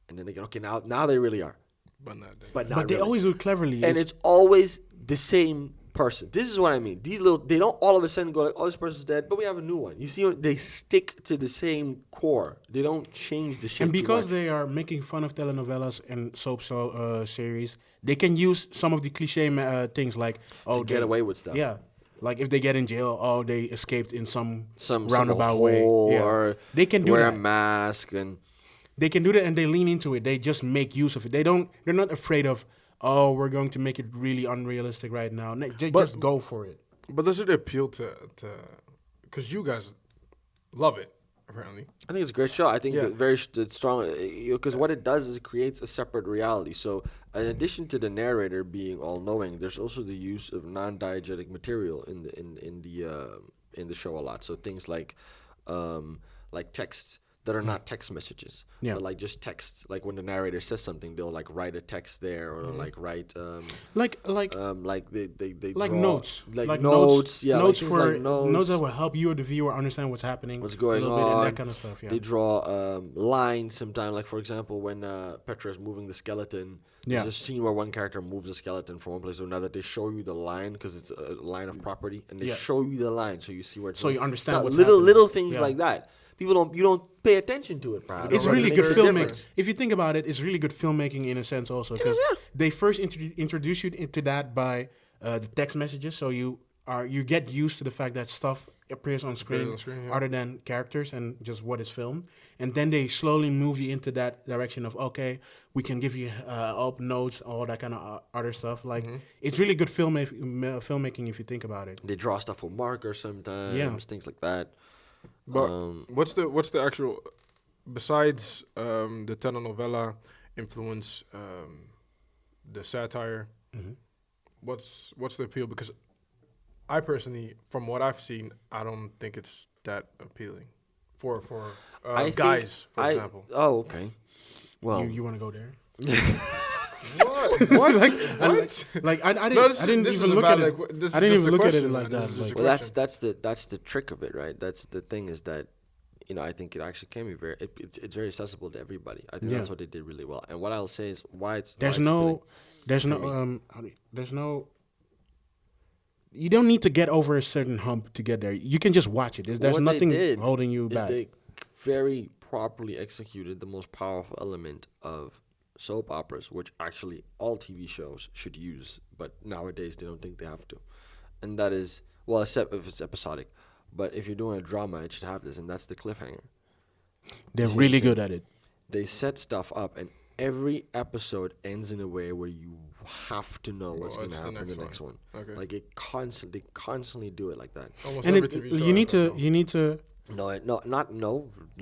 Speaker 2: And then they go, okay, now they really are.
Speaker 3: But not that.
Speaker 2: But not
Speaker 1: But they
Speaker 2: really.
Speaker 1: always do it cleverly.
Speaker 2: And it's always the same person. This is what I mean. They don't all of a sudden go like, oh, this person's dead, but we have a new one. You see, they stick to the same core. They don't change the shit.
Speaker 1: and
Speaker 2: too
Speaker 1: because
Speaker 2: much.
Speaker 1: they are making fun of telenovelas and soap series, they can use some of the cliche things like
Speaker 2: to get away with stuff.
Speaker 1: Yeah, like if they get in jail, they escaped in some
Speaker 2: Some
Speaker 1: roundabout
Speaker 2: hole
Speaker 1: way. Yeah.
Speaker 2: or
Speaker 1: They can do
Speaker 2: wear
Speaker 1: that.
Speaker 2: a mask and
Speaker 1: They can do that, and they lean into it. They just make use of it. They're not afraid of. Oh, we're going to make it really unrealistic right now. Just go for it.
Speaker 3: But does it appeal to? Because you guys love it, apparently.
Speaker 2: I think it's a great show. I think
Speaker 3: Yeah.
Speaker 2: that it's strong because what it does is it creates a separate reality. So in addition to the narrator being all knowing, there's also the use of non-diegetic material in the show a lot. So things like texts that are not text messages,
Speaker 1: Yeah.
Speaker 2: but like just texts. Like when the narrator says something, they'll like write a text there, or like write
Speaker 1: Like
Speaker 2: they
Speaker 1: like
Speaker 2: draw,
Speaker 1: notes,
Speaker 2: like notes, yeah,
Speaker 1: notes
Speaker 2: like
Speaker 1: for
Speaker 2: things like
Speaker 1: notes that will help you or the viewer understand what's happening,
Speaker 2: what's going
Speaker 1: a little bit,
Speaker 2: on,
Speaker 1: and that kind of stuff. Yeah,
Speaker 2: They draw lines sometimes, like for example, when Petra is moving the skeleton,
Speaker 1: Yeah.
Speaker 2: there's a scene where one character moves the skeleton from one place to another. They show you the line because it's a line of property, and they
Speaker 1: Yeah.
Speaker 2: show you the line so you see where it's
Speaker 1: So
Speaker 2: going.
Speaker 1: you understand
Speaker 2: Now,
Speaker 1: what's
Speaker 2: little
Speaker 1: happening.
Speaker 2: things
Speaker 1: Yeah.
Speaker 2: like that. You don't pay attention to it, perhaps.
Speaker 1: it's
Speaker 3: Right.
Speaker 1: really
Speaker 3: It
Speaker 1: good
Speaker 3: makes a
Speaker 1: filmmaking.
Speaker 3: difference.
Speaker 1: If you think about it, it's really good filmmaking in a sense also because they first introduce you into that by the text messages, so you get used to the fact that stuff appears on screen,
Speaker 3: yeah.
Speaker 1: other than characters and just what is filmed, and then they slowly move you into that direction of okay, we can give you up notes, all that kind of other stuff. Like it's really good filmmaking if you think about it.
Speaker 2: They draw stuff for markers sometimes,
Speaker 1: Yeah.
Speaker 2: things like that.
Speaker 3: But what's the actual besides the telenovela influence, the satire? What's the appeal? Because I personally, from what I've seen, I don't think it's that appealing for
Speaker 2: I
Speaker 3: guys,
Speaker 2: think
Speaker 3: for example.
Speaker 2: Oh, okay. Well,
Speaker 1: you want to go there?
Speaker 3: What?
Speaker 1: I
Speaker 3: No,
Speaker 1: didn't
Speaker 3: this
Speaker 1: even
Speaker 3: is
Speaker 1: look
Speaker 3: about,
Speaker 1: at it.
Speaker 3: like, this
Speaker 1: I
Speaker 3: is
Speaker 1: didn't
Speaker 3: just
Speaker 1: even
Speaker 3: a
Speaker 1: look at it
Speaker 3: question,
Speaker 1: like
Speaker 3: man.
Speaker 1: that.
Speaker 3: This is just
Speaker 1: Like,
Speaker 3: a
Speaker 2: well,
Speaker 3: question.
Speaker 2: that's the trick of it, right? That's the thing is that, I think it actually can be it's very accessible to everybody. I think
Speaker 1: Yeah.
Speaker 2: that's what they did really well. And what I'll say is
Speaker 1: there's
Speaker 2: appealing
Speaker 1: no, there's no. You don't need to get over a certain hump to get there. You can just watch it. There's
Speaker 2: what
Speaker 1: nothing
Speaker 2: they did
Speaker 1: holding you
Speaker 2: is
Speaker 1: back.
Speaker 2: they very properly executed the most powerful element of soap operas, which actually all TV shows should use, but nowadays they don't think they have to. And that is, well, except if it's episodic. But if you're doing a drama, it should have this, and that's the cliffhanger.
Speaker 1: They're
Speaker 2: You see what I'm
Speaker 1: really
Speaker 2: saying?
Speaker 1: good at it.
Speaker 2: They set stuff up, and every episode ends in a way where you have to know what's going to happen in the next one.
Speaker 3: Okay.
Speaker 2: Like they constantly do it like that.
Speaker 3: Almost
Speaker 1: And
Speaker 3: every
Speaker 1: it,
Speaker 3: TV show
Speaker 1: you need
Speaker 3: I've ever
Speaker 1: to, you need to,
Speaker 2: No.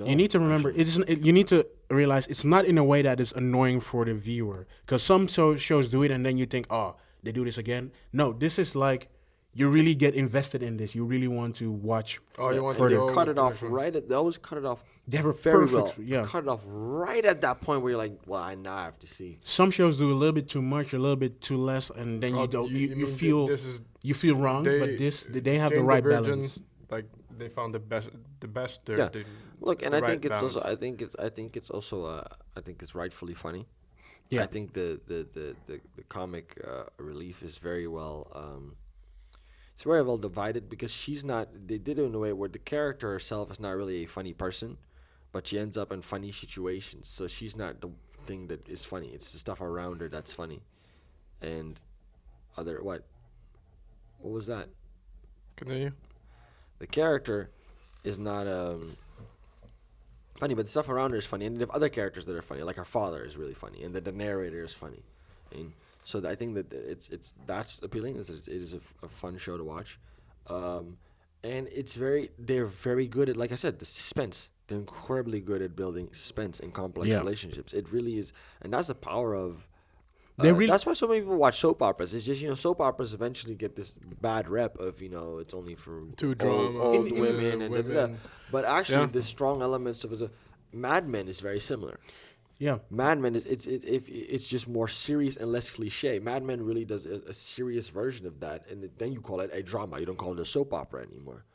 Speaker 1: you need to remember. You need to realize it's not in a way that is annoying for the viewer. Because some shows do it, and then you think, oh, they do this again. No, this is like you really get invested in this. You really want to watch.
Speaker 3: Oh, you want to
Speaker 1: further.
Speaker 3: go
Speaker 2: Cut
Speaker 3: to
Speaker 2: it
Speaker 3: the
Speaker 2: off
Speaker 3: next one.
Speaker 2: right at. They always cut it off.
Speaker 1: They have a
Speaker 2: very
Speaker 1: perfect,
Speaker 2: well.
Speaker 1: yeah.
Speaker 2: Cut it off right at that point where you're like, well, I now have to see.
Speaker 1: Some shows do a little bit too much, a little bit too less, and then
Speaker 3: Oh,
Speaker 1: you don't.
Speaker 3: you
Speaker 1: You
Speaker 3: mean
Speaker 1: feel
Speaker 3: this is
Speaker 1: you feel wrong, but they have the
Speaker 3: Jane
Speaker 1: right
Speaker 3: Virgin,
Speaker 1: balance.
Speaker 3: Like they found the best.
Speaker 2: Yeah. Look, and
Speaker 3: the
Speaker 2: I think
Speaker 3: right
Speaker 2: it's also.
Speaker 3: balance.
Speaker 2: I think it's also. I think it's rightfully funny.
Speaker 1: Yeah.
Speaker 2: I think the comic relief is very well. It's very well divided because she's not. They did it in a way where the character herself is not really a funny person, but she ends up in funny situations. So she's not the thing that is funny. It's the stuff around her that's funny, and other what? What was that?
Speaker 3: Continue.
Speaker 2: The character is not funny, but the stuff around her is funny, and they have other characters that are funny. Like her father is really funny, and the narrator is funny, and so I think that it's that's appealing. It is a fun show to watch, and they're very good at, like I said, the suspense. They're incredibly good at building suspense and complex
Speaker 1: Yeah.
Speaker 2: relationships. It really is, and that's the power of.
Speaker 1: They really-
Speaker 2: That's why so many people watch soap operas. It's just soap operas eventually get this bad rep of it's only for
Speaker 3: Too drama,
Speaker 2: old
Speaker 3: in-
Speaker 2: women and da-da-da.
Speaker 3: women.
Speaker 2: But actually,
Speaker 3: Yeah.
Speaker 2: the strong elements of the Mad Men is very similar.
Speaker 1: Yeah,
Speaker 2: Mad Men it's just more serious and less cliche. Mad Men really does a serious version of that, and then you call it a drama. You don't call it a soap opera anymore.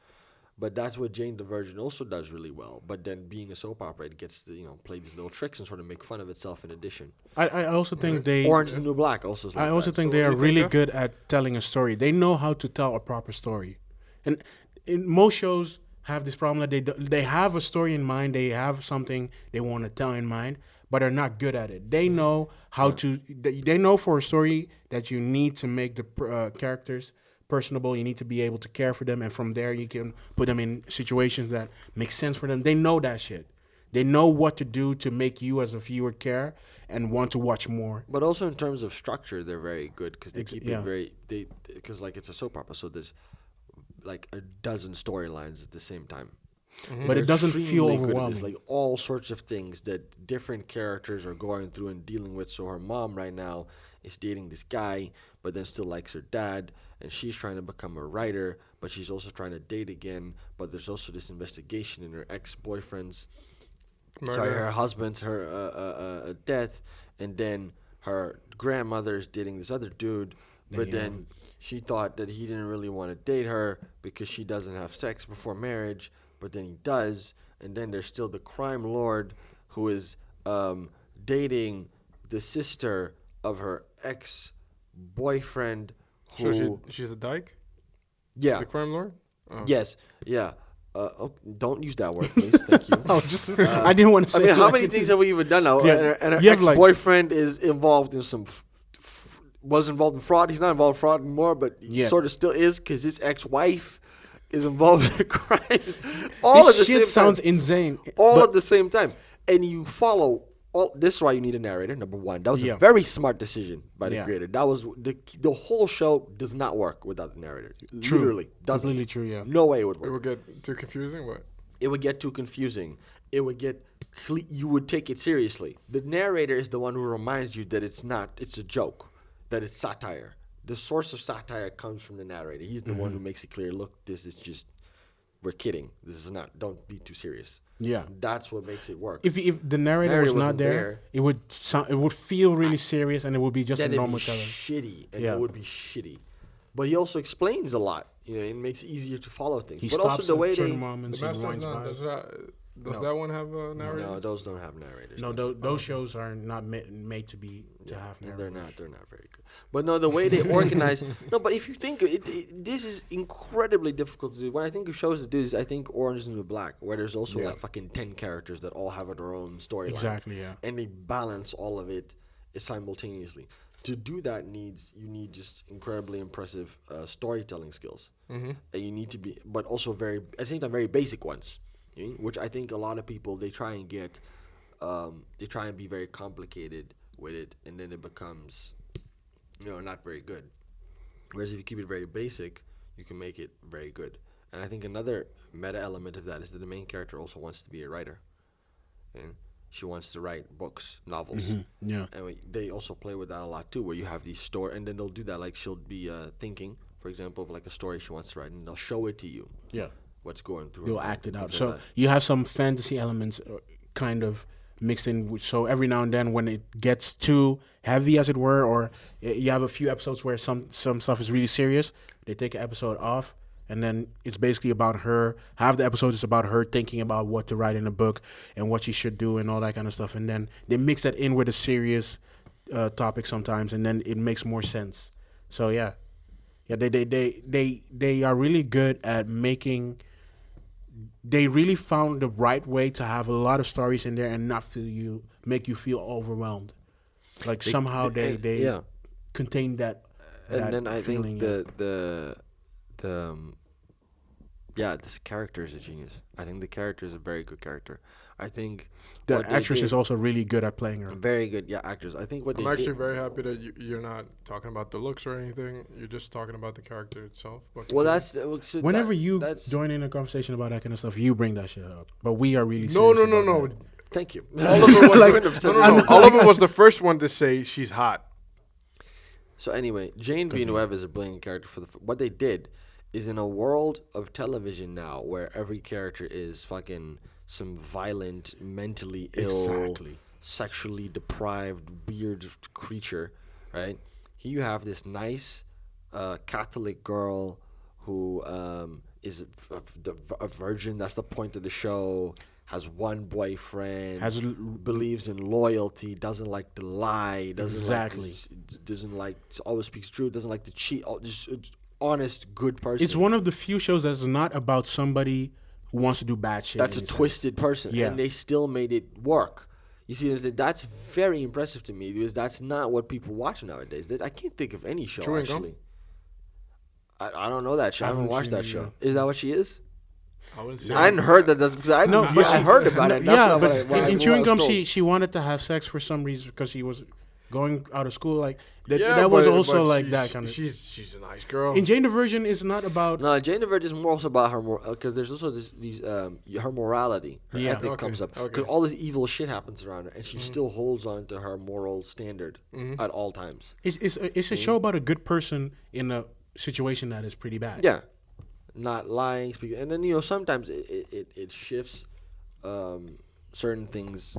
Speaker 2: But that's what Jane the Virgin also does really well. But then being a soap opera, it gets to play these little tricks and sort of make fun of itself in addition.
Speaker 1: I also think they.
Speaker 2: Orange is the New Black also is like
Speaker 1: I also
Speaker 2: that.
Speaker 1: think
Speaker 3: So
Speaker 1: they
Speaker 3: what
Speaker 1: are
Speaker 3: do you think,
Speaker 1: really
Speaker 3: Jeff?
Speaker 1: good at telling a story. They know how to tell a proper story, and in most shows have this problem that they have a story in mind. They have something they want to tell in mind, but are not good at it. They know how to. They know for a story that you need to make the characters personable. You need to be able to care for them, and from there you can put them in situations that make sense for them. They know that shit. They know what to do to make you as a viewer care and want to watch more.
Speaker 2: But also in terms of structure, they're very good because they keep
Speaker 1: yeah.
Speaker 2: it very. Because like it's a soap opera, so there's like a dozen storylines at the same time.
Speaker 1: But it doesn't feel
Speaker 2: Extremely good at
Speaker 1: overwhelming.
Speaker 2: this, like all sorts of things that different characters are going through and dealing with. So her mom right now is dating this guy, but then still likes her dad, and she's trying to become a writer, but she's also trying to date again. But there's also this investigation in her ex-boyfriend's, her husband's death, and then her grandmother is dating this other dude, but then she thought that he didn't really want to date her because she doesn't have sex before marriage, but then he does, and then there's still the crime lord who is dating the sister of her ex-boyfriend who
Speaker 3: So she's a dyke?
Speaker 2: yeah
Speaker 3: The crime lord? Oh.
Speaker 2: yes yeah don't use that word, please. Thank you.
Speaker 1: I didn't want to
Speaker 2: I
Speaker 1: say.
Speaker 2: mean, how
Speaker 1: like-
Speaker 2: many things have we even done now?
Speaker 1: Yeah,
Speaker 2: And her
Speaker 1: you have, like-
Speaker 2: ex-boyfriend is involved in some, was involved in fraud. He's not involved in fraud anymore, but he
Speaker 1: Yeah.
Speaker 2: sort of still is because his ex-wife is involved in a crime. All
Speaker 1: This
Speaker 2: at the
Speaker 1: shit
Speaker 2: same
Speaker 1: sounds
Speaker 2: time.
Speaker 1: insane.
Speaker 2: All
Speaker 1: but
Speaker 2: at the same time. And you follow all. This is why you need a narrator, number one. That was
Speaker 1: Yeah.
Speaker 2: a very smart decision by the
Speaker 1: Yeah.
Speaker 2: creator. That was the whole show does not work without the narrator.
Speaker 1: True.
Speaker 2: Literally doesn't.
Speaker 1: Completely true, yeah.
Speaker 2: No way it would
Speaker 3: It
Speaker 2: work.
Speaker 3: would get too confusing. What?
Speaker 2: It would get too confusing. It would get you would take it seriously. The narrator is the one who reminds you that it's not. It's a joke. That it's satire. The source of satire comes from the narrator. He's the one who makes it clear. Look, this is just. We're kidding. This is not. Don't be too serious.
Speaker 1: Yeah.
Speaker 2: That's what makes it work.
Speaker 1: If the narrator was not
Speaker 2: wasn't
Speaker 1: there, it would feel really serious, and it would be just a
Speaker 2: then it'd
Speaker 1: normal
Speaker 2: be
Speaker 1: telling.
Speaker 2: shitty, and
Speaker 1: Yeah.
Speaker 2: it would be shitty. But he also explains a lot. It makes it easier to follow things.
Speaker 1: He
Speaker 2: but
Speaker 1: stops
Speaker 2: also the way
Speaker 1: at certain
Speaker 2: they
Speaker 1: moments.
Speaker 3: The
Speaker 1: He
Speaker 3: Master of
Speaker 1: winds
Speaker 3: None,
Speaker 1: by.
Speaker 3: does
Speaker 1: No.
Speaker 3: that one have a narrator?
Speaker 2: no, those don't have narrators.
Speaker 1: No, those shows are not made to have narrators.
Speaker 2: They're not very good. But no, the way they organize. No, but if you think this is incredibly difficult to do. When I think of shows that do this, I think Orange is the New Black, where there's also
Speaker 1: Yeah.
Speaker 2: like fucking 10 characters that all have their own storyline.
Speaker 1: Exactly, yeah.
Speaker 2: And they balance all of it simultaneously. To do that you need just incredibly impressive storytelling skills.
Speaker 3: Mm-hmm.
Speaker 2: And you need to be, but also very, at the same time, very basic ones. Which I think a lot of people they try and be very complicated with it, and then it becomes, not very good. Whereas if you keep it very basic, you can make it very good. And I think another meta element of that is that the main character also wants to be a writer, and she wants to write books, novels.
Speaker 1: Mm-hmm. Yeah.
Speaker 2: And they also play with that a lot too, where you have these story, and then they'll do that. Like she'll be thinking, for example, of like a story she wants to write, and they'll show it to you.
Speaker 1: Yeah.
Speaker 2: What's going through?
Speaker 1: You'll
Speaker 2: her mind
Speaker 1: act it
Speaker 2: and
Speaker 1: out.
Speaker 2: things
Speaker 1: So
Speaker 2: like that.
Speaker 1: you have some fantasy elements kind of mixed in. So every now and then when it gets too heavy, as it were, or you have a few episodes where some stuff is really serious, they take an episode off, and then it's basically about her. Half the episode is about her thinking about what to write in a book and what she should do and all that kind of stuff. And then they mix that in with a serious topic sometimes, and then it makes more sense. So yeah, they are really good at making. They really found the right way to have a lot of stories in there and not make you feel overwhelmed. Like somehow they
Speaker 2: yeah.
Speaker 1: contain that.
Speaker 2: And then I
Speaker 1: feeling,
Speaker 2: think this character is a genius. I think the character is a very good character. I think
Speaker 1: the
Speaker 2: what they
Speaker 1: actress
Speaker 2: did-
Speaker 1: is also really good at playing her.
Speaker 2: very good. Yeah, actors. I think what
Speaker 3: I'm
Speaker 2: they
Speaker 3: actually
Speaker 2: did.
Speaker 3: very happy that you're not talking about the looks or anything. You're just talking about the character itself. But
Speaker 2: Well, that's so
Speaker 1: Whenever
Speaker 2: that-
Speaker 1: you
Speaker 2: that's-
Speaker 1: join in a conversation about that kind of stuff, you bring that shit up. But we are really
Speaker 3: no.
Speaker 1: serious about that.
Speaker 2: Thank you.
Speaker 3: Oliver was
Speaker 2: Like,
Speaker 3: no. Oliver was the first one to say she's hot.
Speaker 2: So anyway, Jane Villeneuve is a brilliant character. What they did is in a world of television now, where every character is fucking some violent, mentally ill,
Speaker 1: Exactly.
Speaker 2: sexually deprived, weird creature, right? Here you have this nice Catholic girl who is a virgin. That's the point of the show. Has one boyfriend. Believes in loyalty. Doesn't like to lie. Doesn't like always speaks truth. Doesn't like to cheat. Just honest, good person.
Speaker 1: It's one of the few shows that's not about somebody who wants to do bad shit.
Speaker 2: That's a twisted person,
Speaker 1: Yeah.
Speaker 2: and they still made it work. You see, that's very impressive to me because that's not what people watch nowadays. I can't think of any show
Speaker 3: Chewing gum?
Speaker 2: actually. I don't know that show. I haven't watched
Speaker 1: seen
Speaker 2: that
Speaker 1: it
Speaker 2: show.
Speaker 1: either.
Speaker 2: Is that what she is?
Speaker 3: I wouldn't say.
Speaker 2: I hadn't heard that. That's because I heard about it. That's
Speaker 1: yeah,
Speaker 2: not
Speaker 1: but
Speaker 2: what I- what I-
Speaker 1: in
Speaker 2: what I
Speaker 1: Chewing
Speaker 2: was
Speaker 1: Gum,
Speaker 2: told.
Speaker 1: she wanted to have sex for some reason because she was going out of school. Like that,
Speaker 3: Yeah,
Speaker 1: that was
Speaker 3: but-
Speaker 1: also
Speaker 3: but
Speaker 1: like
Speaker 3: she's-
Speaker 1: that kind of.
Speaker 3: She's a nice girl.
Speaker 1: In Jane the Virgin is not about.
Speaker 2: No, Jane the Virgin is more also about her because there's also these her morality, her
Speaker 1: Yeah.
Speaker 2: ethic
Speaker 3: Okay,
Speaker 2: comes up
Speaker 3: okay.
Speaker 2: because all this evil shit happens around her, and she still holds on to her moral standard at all times.
Speaker 1: It's a show about a good person in a situation that is pretty bad.
Speaker 2: Yeah, not lying, speaking, and then sometimes it shifts. Certain things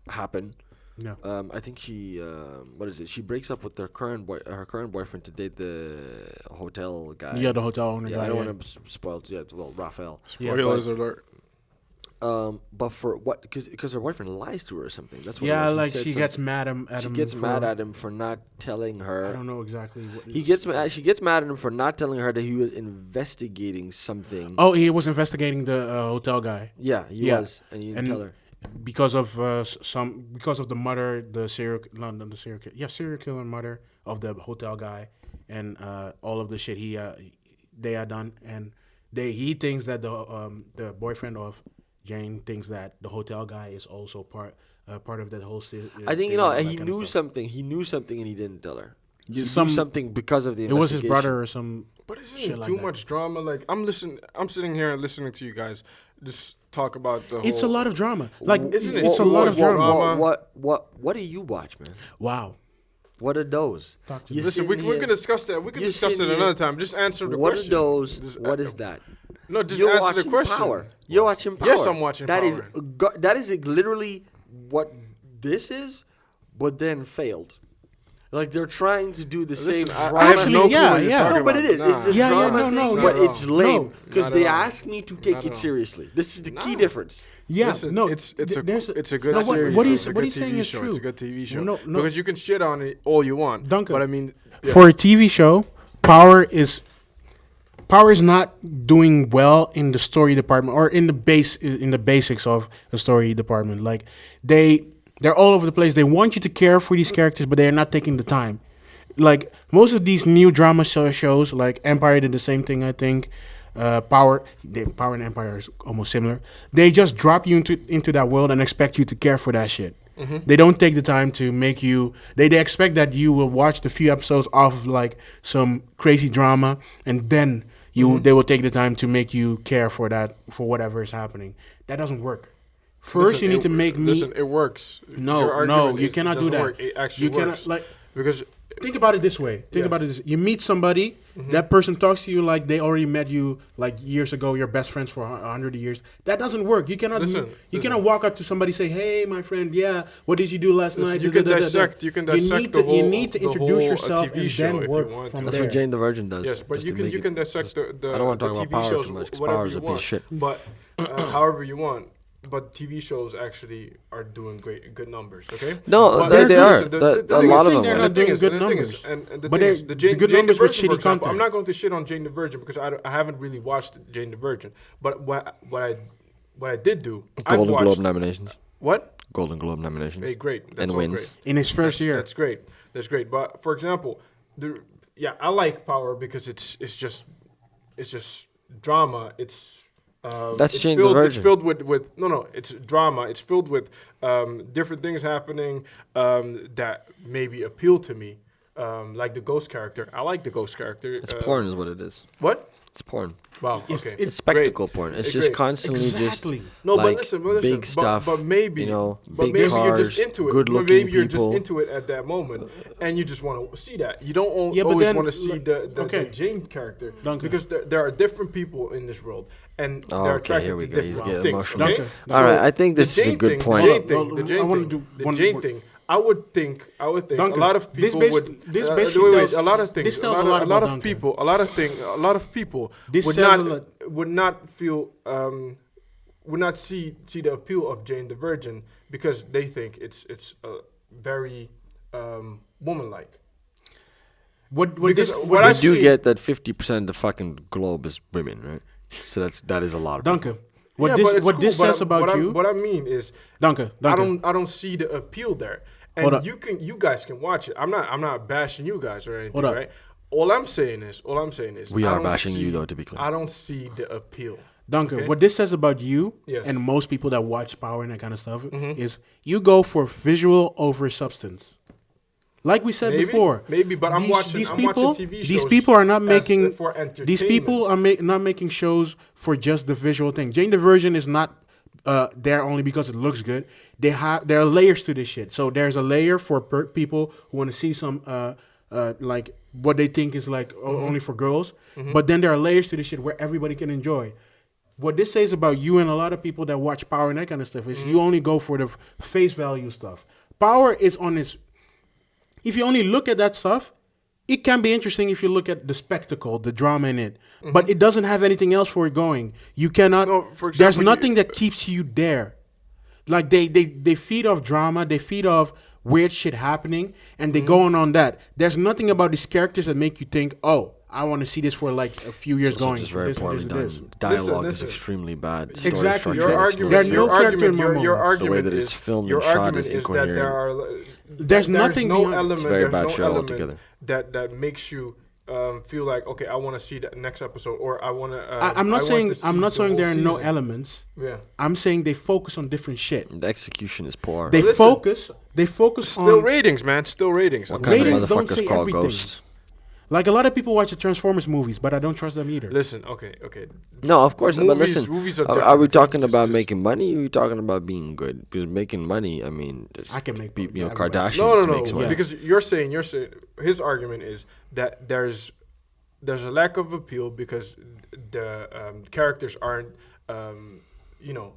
Speaker 2: happen.
Speaker 1: Yeah.
Speaker 2: I think she what is it? She breaks up with her current boyfriend to date the hotel guy.
Speaker 1: Yeah, the hotel owner
Speaker 2: Yeah,
Speaker 1: guy.
Speaker 2: I don't
Speaker 1: yeah.
Speaker 2: want to spoil. Yeah, well, Raphael.
Speaker 3: Spoilers alert.
Speaker 2: But for what? Because her boyfriend lies to her or something. That's what.
Speaker 1: Yeah,
Speaker 2: it was.
Speaker 1: like
Speaker 2: said
Speaker 1: she gets mad at him.
Speaker 2: She gets mad at him for not telling her.
Speaker 1: I don't know exactly what.
Speaker 2: He gets mad. She gets mad at him for not telling her that he was investigating something.
Speaker 1: Oh, he was investigating the hotel guy.
Speaker 2: Yeah, he
Speaker 1: Yeah.
Speaker 2: was, and he didn't tell her.
Speaker 1: Because of because of the mother, the serial killer mother of the hotel guy, and all of the shit they had done, and he thinks that the boyfriend of Jane thinks that the hotel guy is also part of that whole.
Speaker 2: I think he knew something. He knew something, and he didn't tell her. He knew something because of the.
Speaker 1: It was his
Speaker 2: investigation.
Speaker 1: brother or some.
Speaker 3: But isn't
Speaker 1: shit
Speaker 3: it
Speaker 1: like
Speaker 3: too
Speaker 1: that.
Speaker 3: much drama? Like I'm sitting here and listening to you guys just talk about the.
Speaker 1: It's a
Speaker 3: whole,
Speaker 1: lot of drama. Like
Speaker 3: Isn't it
Speaker 1: it's a
Speaker 3: too
Speaker 1: lot
Speaker 3: much
Speaker 1: of drama.
Speaker 3: drama?
Speaker 2: What do you watch, man?
Speaker 1: Wow.
Speaker 2: What are those?
Speaker 1: Talk to
Speaker 2: You
Speaker 1: me.
Speaker 3: Listen,
Speaker 2: sitting
Speaker 3: we
Speaker 2: here-
Speaker 3: can discuss that. We can
Speaker 2: you're
Speaker 3: discuss it
Speaker 2: sitting
Speaker 3: another
Speaker 2: here-
Speaker 3: time. Just answer the
Speaker 2: What
Speaker 3: question.
Speaker 2: are those?
Speaker 3: Just,
Speaker 2: What is that?
Speaker 3: No, just
Speaker 2: You're
Speaker 3: answer the
Speaker 2: watching
Speaker 3: question.
Speaker 2: Power. You're watching Power.
Speaker 3: Yes, I'm watching
Speaker 2: That
Speaker 3: Power.
Speaker 2: That is literally what this is, but then failed. Like they're trying to do the same drama.
Speaker 3: I have
Speaker 1: Actually,
Speaker 3: no clue
Speaker 1: yeah,
Speaker 3: what you're
Speaker 1: yeah.
Speaker 3: talking
Speaker 2: No, but
Speaker 3: about.
Speaker 2: it is. It's the
Speaker 1: Yeah, yeah,
Speaker 2: drama
Speaker 1: no, no,
Speaker 2: thing,
Speaker 1: not
Speaker 2: but
Speaker 1: at
Speaker 2: it's
Speaker 1: all.
Speaker 2: lame
Speaker 1: No,
Speaker 2: because
Speaker 3: not
Speaker 2: they
Speaker 3: at all.
Speaker 2: ask me to take
Speaker 3: Not
Speaker 2: it
Speaker 3: at all.
Speaker 2: seriously. This is the key
Speaker 3: No.
Speaker 2: difference.
Speaker 1: Yeah,
Speaker 3: Listen,
Speaker 1: no,
Speaker 3: it's a
Speaker 1: there's-
Speaker 3: good
Speaker 1: no,
Speaker 3: series.
Speaker 1: what
Speaker 3: It's
Speaker 1: he's
Speaker 3: a
Speaker 1: what
Speaker 3: good
Speaker 1: he's saying
Speaker 3: TV
Speaker 1: is
Speaker 3: show.
Speaker 1: true.
Speaker 3: It's a good TV show.
Speaker 1: No, no.
Speaker 3: Because you can shit on it all you want.
Speaker 1: Duncan,
Speaker 3: But I mean,
Speaker 1: for a TV show, Power is not doing well in the story department or in the basics of the story department. Like they're all over the place. They want you to care for these characters, but they're not taking the time. Like most of these new drama shows, like Empire did the same thing. I think Power and Empire is almost similar. They just drop you into that world and expect you to care for that shit. They don't take the time to make you. They expect that you will watch the few episodes of like some crazy drama, and then they will take the time to make you care for whatever is happening. That doesn't work. First, you need to make me.
Speaker 3: Listen, it works.
Speaker 1: No,
Speaker 3: Your
Speaker 1: no,
Speaker 3: argument
Speaker 1: you
Speaker 3: is-
Speaker 1: cannot do
Speaker 3: doesn't
Speaker 1: that.
Speaker 3: work. It actually
Speaker 1: You cannot,
Speaker 3: works.
Speaker 1: like-
Speaker 3: Because
Speaker 1: Think about it this way. Think
Speaker 3: Yes.
Speaker 1: about it this. You meet somebody, that person talks to you like they already met you like years ago. You're best friends for 100 years. That doesn't work. You cannot.
Speaker 3: Listen.
Speaker 1: Cannot walk up to somebody say, "Hey, my friend, yeah, what did you do last
Speaker 3: Listen,
Speaker 1: night?"
Speaker 3: you can dissect.
Speaker 1: You
Speaker 3: You
Speaker 1: need
Speaker 3: the
Speaker 1: to.
Speaker 3: whole.
Speaker 1: You need to
Speaker 3: the
Speaker 1: introduce
Speaker 3: whole,
Speaker 1: yourself
Speaker 3: TV
Speaker 1: and
Speaker 3: show
Speaker 1: then
Speaker 3: if
Speaker 1: work
Speaker 3: you want
Speaker 1: from
Speaker 3: to.
Speaker 2: That's
Speaker 1: there.
Speaker 2: what Jane the Virgin does.
Speaker 3: Yes, but
Speaker 2: just
Speaker 3: you
Speaker 2: to
Speaker 3: can
Speaker 2: make
Speaker 3: you
Speaker 2: it-
Speaker 3: can dissect the
Speaker 2: I don't want to
Speaker 3: the
Speaker 2: talk
Speaker 3: TV
Speaker 2: about Power
Speaker 3: shows
Speaker 2: too much, 'cause
Speaker 3: whatever
Speaker 2: Power is
Speaker 3: you
Speaker 2: a piece
Speaker 3: want.
Speaker 2: of shit.
Speaker 3: But however you want. But TV shows actually are doing good numbers. Okay.
Speaker 2: No,
Speaker 3: But
Speaker 2: they are.
Speaker 3: listen,
Speaker 2: A
Speaker 3: thing
Speaker 2: lot
Speaker 3: is-
Speaker 2: of them
Speaker 1: they're
Speaker 2: are.
Speaker 1: not
Speaker 3: the thing
Speaker 1: doing
Speaker 3: is-
Speaker 1: good
Speaker 3: the thing is-
Speaker 1: numbers.
Speaker 3: and the
Speaker 1: But
Speaker 3: thing
Speaker 1: they're
Speaker 3: is, the Jane
Speaker 1: good
Speaker 3: the
Speaker 1: numbers with
Speaker 3: Virgin, for
Speaker 1: shitty
Speaker 3: example, I'm
Speaker 1: content.
Speaker 3: not going to shit on Jane the Virgin because I haven't really watched Jane the Virgin. But what I did do, I've
Speaker 2: Golden
Speaker 3: watched,
Speaker 2: Globe nominations.
Speaker 3: What?
Speaker 2: Golden Globe nominations.
Speaker 3: Hey, great. That's
Speaker 2: And
Speaker 3: all
Speaker 2: wins.
Speaker 3: great.
Speaker 1: In his first year.
Speaker 3: That's great. That's great. But for example, I like Power because it's just drama.
Speaker 2: That's
Speaker 3: it's
Speaker 2: Jane the
Speaker 3: filled,
Speaker 2: Virgin.
Speaker 3: It's filled with no. It's drama. It's filled with different things happening that maybe appeal to me, like the ghost character. I like the ghost character.
Speaker 2: It's porn, is what it is.
Speaker 3: What?
Speaker 2: It's porn.
Speaker 3: Wow.
Speaker 1: It's-
Speaker 3: Okay.
Speaker 2: It's spectacle
Speaker 3: Great.
Speaker 2: porn. It's
Speaker 3: It's
Speaker 2: just
Speaker 3: great.
Speaker 2: constantly
Speaker 1: Exactly.
Speaker 2: just
Speaker 3: No,
Speaker 2: like
Speaker 3: but listen,
Speaker 2: big stuff.
Speaker 3: But maybe,
Speaker 2: you know,
Speaker 3: but
Speaker 2: big
Speaker 3: maybe
Speaker 2: cars,
Speaker 3: you're just into it.
Speaker 2: good-looking
Speaker 3: Maybe you're
Speaker 2: people.
Speaker 3: just into it at that moment, and you just want to see that. You don't
Speaker 1: Yeah, but
Speaker 3: always
Speaker 1: then,
Speaker 3: want to see
Speaker 1: like,
Speaker 3: the
Speaker 1: okay.
Speaker 3: Jane character
Speaker 1: Duncan.
Speaker 3: because there are different people in this world, and
Speaker 2: Oh,
Speaker 3: they're
Speaker 2: okay,
Speaker 3: attracted
Speaker 2: here we
Speaker 3: to
Speaker 2: go. He's
Speaker 3: different
Speaker 2: getting
Speaker 3: things.
Speaker 2: emotional.
Speaker 3: Okay?
Speaker 1: Duncan.
Speaker 2: All right, I think
Speaker 3: the
Speaker 2: this is a
Speaker 3: Jane
Speaker 2: good
Speaker 3: thing,
Speaker 2: point.
Speaker 3: The Jane
Speaker 1: Well,
Speaker 3: thing, the
Speaker 1: I
Speaker 3: Jane
Speaker 1: wanna
Speaker 3: thing,
Speaker 1: do
Speaker 3: the
Speaker 1: one-
Speaker 3: Jane
Speaker 1: one-
Speaker 3: thing. I would think
Speaker 1: Duncan,
Speaker 3: a lot of
Speaker 1: this
Speaker 3: people
Speaker 1: basi-
Speaker 3: would.
Speaker 1: this
Speaker 3: wait,
Speaker 1: basically tells-
Speaker 3: a lot of things.
Speaker 1: this tells a lot about Duncan.
Speaker 3: people. A lot of people
Speaker 1: This
Speaker 3: would
Speaker 1: says
Speaker 3: not
Speaker 1: a lot.
Speaker 3: would not feel would not see the appeal of Jane the Virgin because they think it's very woman-like.
Speaker 1: What
Speaker 3: Because
Speaker 1: this
Speaker 3: what
Speaker 1: what
Speaker 3: I
Speaker 2: You
Speaker 1: this-
Speaker 2: do
Speaker 3: see-
Speaker 2: get that 50% of the fucking globe is women, right? So that is a lot of people.
Speaker 1: Duncan. What
Speaker 3: Yeah,
Speaker 1: this
Speaker 3: but it's
Speaker 1: what
Speaker 3: cool,
Speaker 1: this
Speaker 3: but
Speaker 1: says about
Speaker 3: what
Speaker 1: you,
Speaker 3: what I mean is,
Speaker 1: Duncan.
Speaker 3: I don't see the appeal there,
Speaker 1: Hold
Speaker 3: and
Speaker 1: up.
Speaker 3: you guys can watch it. I'm not bashing you guys or anything,
Speaker 1: Hold up.
Speaker 3: right? All I'm saying is,
Speaker 2: We
Speaker 3: I
Speaker 2: are
Speaker 3: don't
Speaker 2: bashing
Speaker 3: see-
Speaker 2: you, though, to be clear.
Speaker 3: I don't see the appeal.
Speaker 1: Duncan,
Speaker 3: Okay.
Speaker 1: what this says about you
Speaker 3: Yes.
Speaker 1: and most people that watch Power and that kind of stuff
Speaker 3: Mm-hmm.
Speaker 1: is you go for visual over substance. Like we said
Speaker 3: Maybe,
Speaker 1: before,
Speaker 3: maybe, but I'm watching TV
Speaker 1: These
Speaker 3: shows
Speaker 1: people are not
Speaker 3: as-
Speaker 1: making.
Speaker 3: for
Speaker 1: These people are not making shows for just the visual thing. Jane the Virgin is not there only because it looks good. There are layers to this shit. So there's a layer for people who want to see some like what they think is like only for girls. But then there are layers to this shit where everybody can enjoy. What this says about you and a lot of people that watch Power and that kind of stuff is you only go for the face value stuff. Power is on its. If you only look at that stuff, it can be interesting if you look at the spectacle, the drama in it. But it doesn't have anything else for it going. You cannot.
Speaker 3: No, for
Speaker 1: there's
Speaker 3: example,
Speaker 1: nothing that keeps you there. Like they feed off drama, they feed off weird shit happening, and they go on that. There's nothing about these characters that make you think, oh, I want to see this for like a few years
Speaker 2: So
Speaker 1: going.
Speaker 2: just very
Speaker 1: This and
Speaker 2: poorly
Speaker 1: this
Speaker 2: done.
Speaker 1: and this.
Speaker 2: Dialogue
Speaker 3: Listen.
Speaker 2: is extremely bad. Story
Speaker 1: Exactly.
Speaker 2: structure
Speaker 3: Your
Speaker 2: makes no
Speaker 3: argument,
Speaker 1: There's no
Speaker 2: sense.
Speaker 1: character in my
Speaker 3: your
Speaker 1: moments.
Speaker 3: argument
Speaker 2: The way that
Speaker 3: is,
Speaker 2: it's filmed
Speaker 3: your
Speaker 2: and shot
Speaker 3: argument
Speaker 2: is
Speaker 3: is that there
Speaker 2: incoherent.
Speaker 3: are
Speaker 1: There's nothing
Speaker 3: no
Speaker 1: behind-
Speaker 3: element.
Speaker 2: It's a very
Speaker 3: there's
Speaker 2: bad
Speaker 3: no
Speaker 2: show
Speaker 3: element
Speaker 2: altogether.
Speaker 3: that makes you feel like, okay, I want to see the next episode, or I want to.
Speaker 1: I'm not saying there are no elements.
Speaker 3: Yeah.
Speaker 1: I'm saying they focus on different shit.
Speaker 2: The execution is poor.
Speaker 1: They
Speaker 3: Listen.
Speaker 1: focus
Speaker 3: Still
Speaker 1: on
Speaker 3: ratings, man. Still ratings.
Speaker 2: what
Speaker 3: I'm
Speaker 2: kind of
Speaker 1: ratings don't
Speaker 2: motherfuckers
Speaker 1: say
Speaker 2: call
Speaker 1: everything.
Speaker 2: Ghost?
Speaker 1: like a lot of people watch the Transformers movies, but I don't trust them either.
Speaker 3: Listen, okay.
Speaker 2: No, of course. But
Speaker 3: Movies-
Speaker 2: listen,
Speaker 3: movies are
Speaker 2: are
Speaker 3: different.
Speaker 2: we talking
Speaker 3: Just-
Speaker 2: about
Speaker 3: just-
Speaker 2: making money? Or are we talking about being good? Because making money, I mean,
Speaker 1: I can make money.
Speaker 2: you know,
Speaker 1: Everybody.
Speaker 2: Kardashians
Speaker 3: No.
Speaker 2: makes money.
Speaker 3: Because you're saying his argument is that there's there's a lack of appeal because the characters aren't, you know.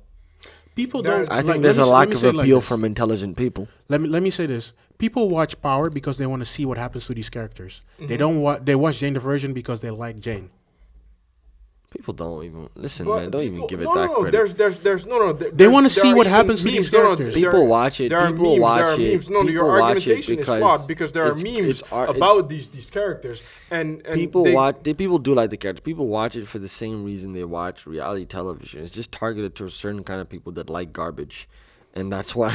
Speaker 1: People
Speaker 3: There-
Speaker 1: don't.
Speaker 2: I
Speaker 1: like,
Speaker 2: think there's
Speaker 1: let
Speaker 2: a
Speaker 1: me-
Speaker 2: lack
Speaker 1: let me
Speaker 2: of
Speaker 1: say it like
Speaker 2: appeal
Speaker 1: this.
Speaker 2: from intelligent people.
Speaker 1: Let me say this. People watch Power because they want to see what happens to these characters.
Speaker 3: Mm-hmm.
Speaker 1: They don't they watch Jane the Virgin because they like Jane.
Speaker 2: People don't even listen,
Speaker 3: But
Speaker 2: man. Don't even
Speaker 3: people-
Speaker 2: give it
Speaker 3: no,
Speaker 2: that
Speaker 3: no,
Speaker 2: credit.
Speaker 3: there's no, no.
Speaker 1: They wanna
Speaker 3: there
Speaker 1: see
Speaker 3: are
Speaker 1: what
Speaker 3: even
Speaker 1: happens to these
Speaker 3: memes. No, no,
Speaker 1: characters.
Speaker 3: there
Speaker 2: People
Speaker 3: are-
Speaker 2: watch it.
Speaker 3: there are
Speaker 2: People
Speaker 3: memes,
Speaker 2: watch
Speaker 3: there are
Speaker 2: it.
Speaker 3: memes. No,
Speaker 2: People
Speaker 3: your
Speaker 2: watch it
Speaker 3: argumentation is
Speaker 2: because
Speaker 3: flawed because there are
Speaker 2: it's-
Speaker 3: memes
Speaker 2: it's art- it's-
Speaker 3: about these characters and
Speaker 2: People
Speaker 3: they,
Speaker 2: watch. People do like the characters. People watch it for the same reason they watch reality television. It's just targeted to a certain kind of people that like garbage, and that's why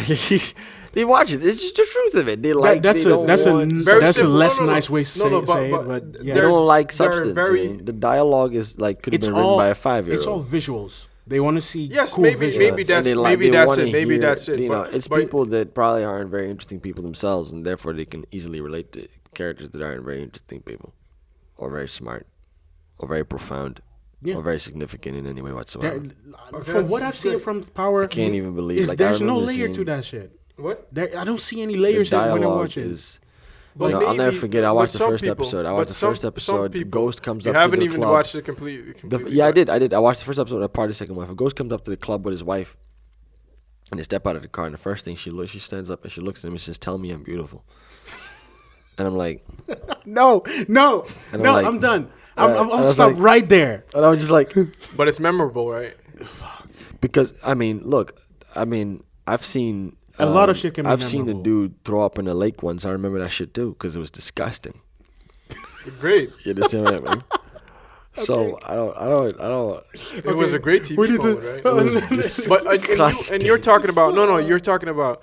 Speaker 2: they watch it. It's just the truth of it. They like.
Speaker 1: That's
Speaker 2: they
Speaker 1: a
Speaker 2: don't
Speaker 1: that's a
Speaker 2: want
Speaker 3: Very
Speaker 1: that's a
Speaker 3: simple.
Speaker 1: less
Speaker 3: No, no, no.
Speaker 1: nice way to
Speaker 3: No,
Speaker 1: say,
Speaker 3: no, but-
Speaker 1: say it,
Speaker 3: but
Speaker 1: but
Speaker 2: They
Speaker 1: yeah,
Speaker 3: there's-
Speaker 2: don't like
Speaker 3: they're
Speaker 2: substance.
Speaker 3: very-
Speaker 2: man. The dialogue is like could have
Speaker 1: it's
Speaker 2: been written
Speaker 1: all
Speaker 2: by a 5-year-old.
Speaker 1: It's all visuals. They want to see
Speaker 3: Yes,
Speaker 1: cool
Speaker 3: maybe-
Speaker 1: visuals.
Speaker 3: maybe that's-
Speaker 2: And they
Speaker 3: maybe
Speaker 2: they
Speaker 3: that's
Speaker 2: wanna
Speaker 3: it, maybe
Speaker 2: hear-
Speaker 3: that's it,
Speaker 2: You know,
Speaker 3: but-
Speaker 2: it's
Speaker 3: but-
Speaker 2: people that probably aren't very interesting people themselves, and therefore they can easily relate to characters that aren't very interesting people, or very smart, or very profound,
Speaker 1: Yeah.
Speaker 2: or very significant in any way whatsoever.
Speaker 1: From what I've seen from Power, I
Speaker 2: can't even believe, like, I
Speaker 1: there's no
Speaker 2: remember
Speaker 1: layer to
Speaker 2: seeing-
Speaker 1: that shit.
Speaker 3: what?
Speaker 1: I don't see any
Speaker 2: The
Speaker 1: layers when I
Speaker 2: dialogue
Speaker 1: watch it.
Speaker 2: is.
Speaker 3: But
Speaker 2: I'll never
Speaker 3: maybe-
Speaker 2: forget. I
Speaker 3: but
Speaker 2: watched the
Speaker 3: some
Speaker 2: first
Speaker 3: people-
Speaker 2: episode. I
Speaker 3: but
Speaker 2: watched the first
Speaker 3: some
Speaker 2: episode.
Speaker 3: people-
Speaker 2: Ghost comes
Speaker 3: You
Speaker 2: up to
Speaker 3: haven't
Speaker 2: the
Speaker 3: even
Speaker 2: club.
Speaker 3: watched it completely.
Speaker 2: Yeah, I did. I watched the first episode. I part of the second one. A ghost comes up to the club with his wife, and they step out of the car. And the first thing she stands up and she looks at him and says, "Tell me I'm beautiful." And I'm like,
Speaker 1: No, no,
Speaker 2: And I'm
Speaker 1: no.
Speaker 2: like-
Speaker 1: I'm done.
Speaker 2: I
Speaker 1: I'm
Speaker 2: was
Speaker 1: stop
Speaker 2: like-
Speaker 1: right there.
Speaker 2: and I was just like,
Speaker 3: But it's memorable, right?
Speaker 2: because I mean, look, I mean, I've seen
Speaker 1: A lot of shit can be
Speaker 2: I've seen a
Speaker 1: memorable.
Speaker 2: dude throw up in a lake once. I remember that shit too because it was disgusting.
Speaker 3: Great.
Speaker 2: You understand what I mean? So I don't.
Speaker 3: It was a great TV
Speaker 1: We need to-
Speaker 3: moment, right?
Speaker 2: It was
Speaker 3: But
Speaker 2: disgusting.
Speaker 3: and you're talking about you're talking about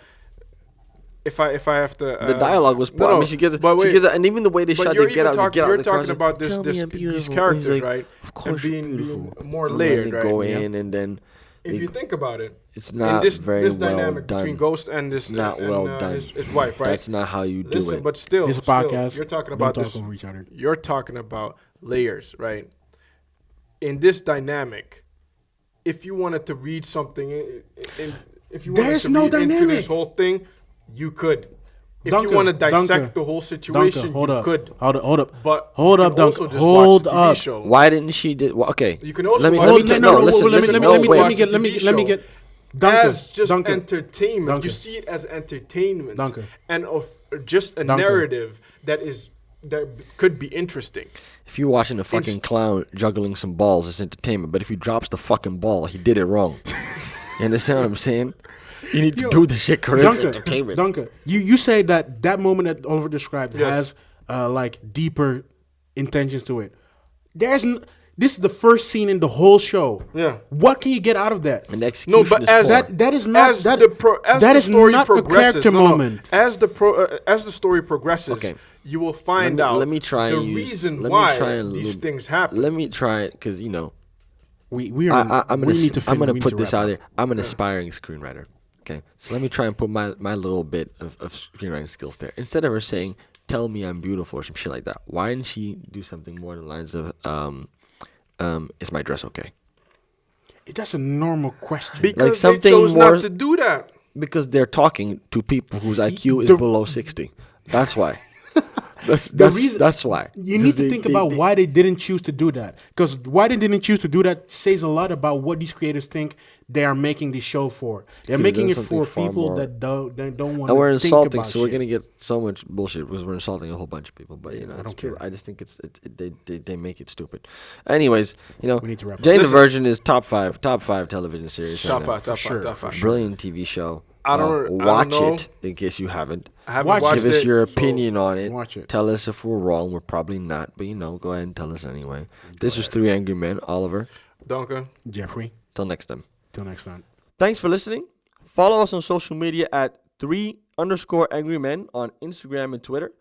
Speaker 3: if I have to
Speaker 2: The dialogue was poor. I mean, she gets, and even the way they
Speaker 3: but
Speaker 2: shot,
Speaker 3: you're
Speaker 2: they get
Speaker 3: even
Speaker 2: out, they get out
Speaker 3: you're
Speaker 2: of the car.
Speaker 3: talking about
Speaker 2: "Tell me I'm
Speaker 3: these
Speaker 2: beautiful."
Speaker 3: characters,
Speaker 2: He's like,
Speaker 3: right?
Speaker 2: Of course,
Speaker 3: and
Speaker 2: you're
Speaker 3: being
Speaker 2: beautiful.
Speaker 3: more
Speaker 2: And then
Speaker 3: layered,
Speaker 2: they
Speaker 3: right?
Speaker 2: go
Speaker 1: Yeah.
Speaker 2: in, and then
Speaker 3: If
Speaker 2: they-
Speaker 3: you think about it,
Speaker 2: it's
Speaker 3: and
Speaker 2: not
Speaker 3: this
Speaker 2: very
Speaker 3: this
Speaker 2: well
Speaker 3: dynamic
Speaker 2: done.
Speaker 3: between Ghost and this
Speaker 2: It's not
Speaker 3: and,
Speaker 2: well done.
Speaker 3: his wife, right?
Speaker 2: That's not how you do
Speaker 3: Listen,
Speaker 2: it.
Speaker 3: but still,
Speaker 1: This is a
Speaker 3: still,
Speaker 1: podcast.
Speaker 3: You're talking
Speaker 1: Don't
Speaker 3: about
Speaker 1: talk
Speaker 3: this.
Speaker 1: over each other.
Speaker 3: You're talking about layers, right? In this dynamic, if you wanted to read something, if you wanted
Speaker 1: There's
Speaker 3: to
Speaker 1: no
Speaker 3: read into
Speaker 1: dynamic.
Speaker 3: this whole thing, you could. If
Speaker 1: Duncan,
Speaker 3: you want to dissect
Speaker 1: Duncan,
Speaker 3: the whole situation,
Speaker 1: Duncan, hold
Speaker 3: you
Speaker 1: up.
Speaker 3: could.
Speaker 1: Hold up.
Speaker 3: But
Speaker 1: hold
Speaker 3: you
Speaker 1: up,
Speaker 3: can also
Speaker 1: Duncan.
Speaker 3: just
Speaker 1: Hold
Speaker 3: watch the TV
Speaker 1: up.
Speaker 3: show.
Speaker 2: Why didn't she? Okay.
Speaker 3: You can also
Speaker 2: let me
Speaker 3: watch
Speaker 2: let me
Speaker 3: the
Speaker 2: tell-
Speaker 3: TV
Speaker 2: no,
Speaker 3: show.
Speaker 2: listen,
Speaker 3: Let
Speaker 2: listen,
Speaker 3: me-
Speaker 2: no,
Speaker 3: let me-
Speaker 2: wait.
Speaker 3: let me-
Speaker 1: let me get. Duncan,
Speaker 3: As just
Speaker 1: Duncan,
Speaker 3: entertainment.
Speaker 1: Duncan.
Speaker 3: You see it as entertainment.
Speaker 1: Duncan.
Speaker 3: And of just a
Speaker 1: Duncan.
Speaker 3: narrative that could be interesting.
Speaker 2: If you're watching a fucking clown juggling some balls, it's entertainment. But if he drops the fucking ball, he did it wrong. You understand what I'm saying? You need to do the shit correct. It's entertainment.
Speaker 1: Duncan, you say that moment that Oliver described
Speaker 3: Yes.
Speaker 1: has like deeper intentions to it. This is the first scene in the whole show.
Speaker 3: Yeah.
Speaker 1: What can you get out of that?
Speaker 2: And the execution
Speaker 3: No, but
Speaker 2: is
Speaker 3: as
Speaker 2: poor.
Speaker 1: That is not
Speaker 3: as
Speaker 1: that.
Speaker 3: as
Speaker 1: that
Speaker 3: the
Speaker 1: is
Speaker 3: story
Speaker 1: not a
Speaker 3: progresses,
Speaker 1: character
Speaker 3: no, no.
Speaker 1: moment.
Speaker 3: As the story progresses,
Speaker 2: Okay.
Speaker 3: you will find
Speaker 2: Let me-
Speaker 3: out
Speaker 2: let me try
Speaker 3: the
Speaker 2: and use-
Speaker 3: reason
Speaker 2: let me
Speaker 3: why
Speaker 2: try and
Speaker 3: these
Speaker 2: loop-
Speaker 3: things happen.
Speaker 2: Let me try it because you know
Speaker 1: We are.
Speaker 2: I'm
Speaker 1: we
Speaker 2: gonna
Speaker 1: need to.
Speaker 2: I'm gonna
Speaker 1: we need
Speaker 2: put
Speaker 1: to
Speaker 2: this
Speaker 1: wrap
Speaker 2: out
Speaker 1: up.
Speaker 2: there. I'm an aspiring screenwriter. Okay, so let me try and put my little bit of screenwriting skills there. Instead of her saying "Tell me I'm beautiful" or some shit like that, why didn't she do something more along the lines of "Is my dress okay?"
Speaker 1: That's a normal question.
Speaker 3: Because
Speaker 2: something
Speaker 3: they chose
Speaker 2: more-
Speaker 3: not to do that.
Speaker 2: Because they're talking to people whose IQ is
Speaker 1: the-
Speaker 2: below 60. That's why. That's
Speaker 1: reason-
Speaker 2: that's why.
Speaker 1: You need to think about why they didn't choose to do that. Because why they didn't choose to do that says a lot about what these creators think they are making the show for. They're
Speaker 2: Could've
Speaker 1: making
Speaker 2: done
Speaker 1: it
Speaker 2: something
Speaker 1: for
Speaker 2: far
Speaker 1: people
Speaker 2: more.
Speaker 1: that don't want
Speaker 2: And we're
Speaker 1: to think
Speaker 2: insulting,
Speaker 1: about
Speaker 2: so we're
Speaker 1: shit.
Speaker 2: gonna get so much bullshit because we're insulting a whole bunch of people. But you know,
Speaker 1: I
Speaker 2: it's
Speaker 1: don't
Speaker 2: true.
Speaker 1: care.
Speaker 2: I just think they make it stupid. Anyways, you know,
Speaker 1: We need to wrap up.
Speaker 2: Jane the
Speaker 3: Listen.
Speaker 2: Virgin is top five television series.
Speaker 3: Top
Speaker 2: right now.
Speaker 3: five, top
Speaker 1: sure,
Speaker 3: five, top
Speaker 1: for
Speaker 3: five.
Speaker 1: sure.
Speaker 2: Brilliant TV show.
Speaker 3: I don't
Speaker 2: watch
Speaker 3: know.
Speaker 2: it in case you haven't.
Speaker 3: I haven't
Speaker 1: Watch it.
Speaker 3: watched
Speaker 2: Give us
Speaker 3: it,
Speaker 2: your
Speaker 3: so-
Speaker 2: opinion on it.
Speaker 1: watch it.
Speaker 2: Tell us if we're wrong. We're probably not, but you know, go ahead and tell us anyway. This was Three Angry Men. Oliver.
Speaker 3: Duncan.
Speaker 1: Jeffrey.
Speaker 2: Till next time.
Speaker 1: Till next time.
Speaker 2: Thanks for listening. Follow us on social media at 3_Angry Men on Instagram and Twitter.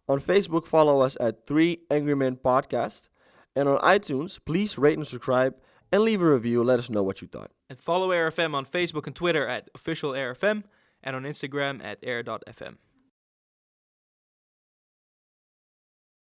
Speaker 2: On Facebook, follow us at 3 Angry Men Podcast. And on iTunes, please rate and subscribe and leave a review. Let us know what you thought.
Speaker 5: And follow AirFM on Facebook and Twitter at official AirFM and on Instagram at air.fm.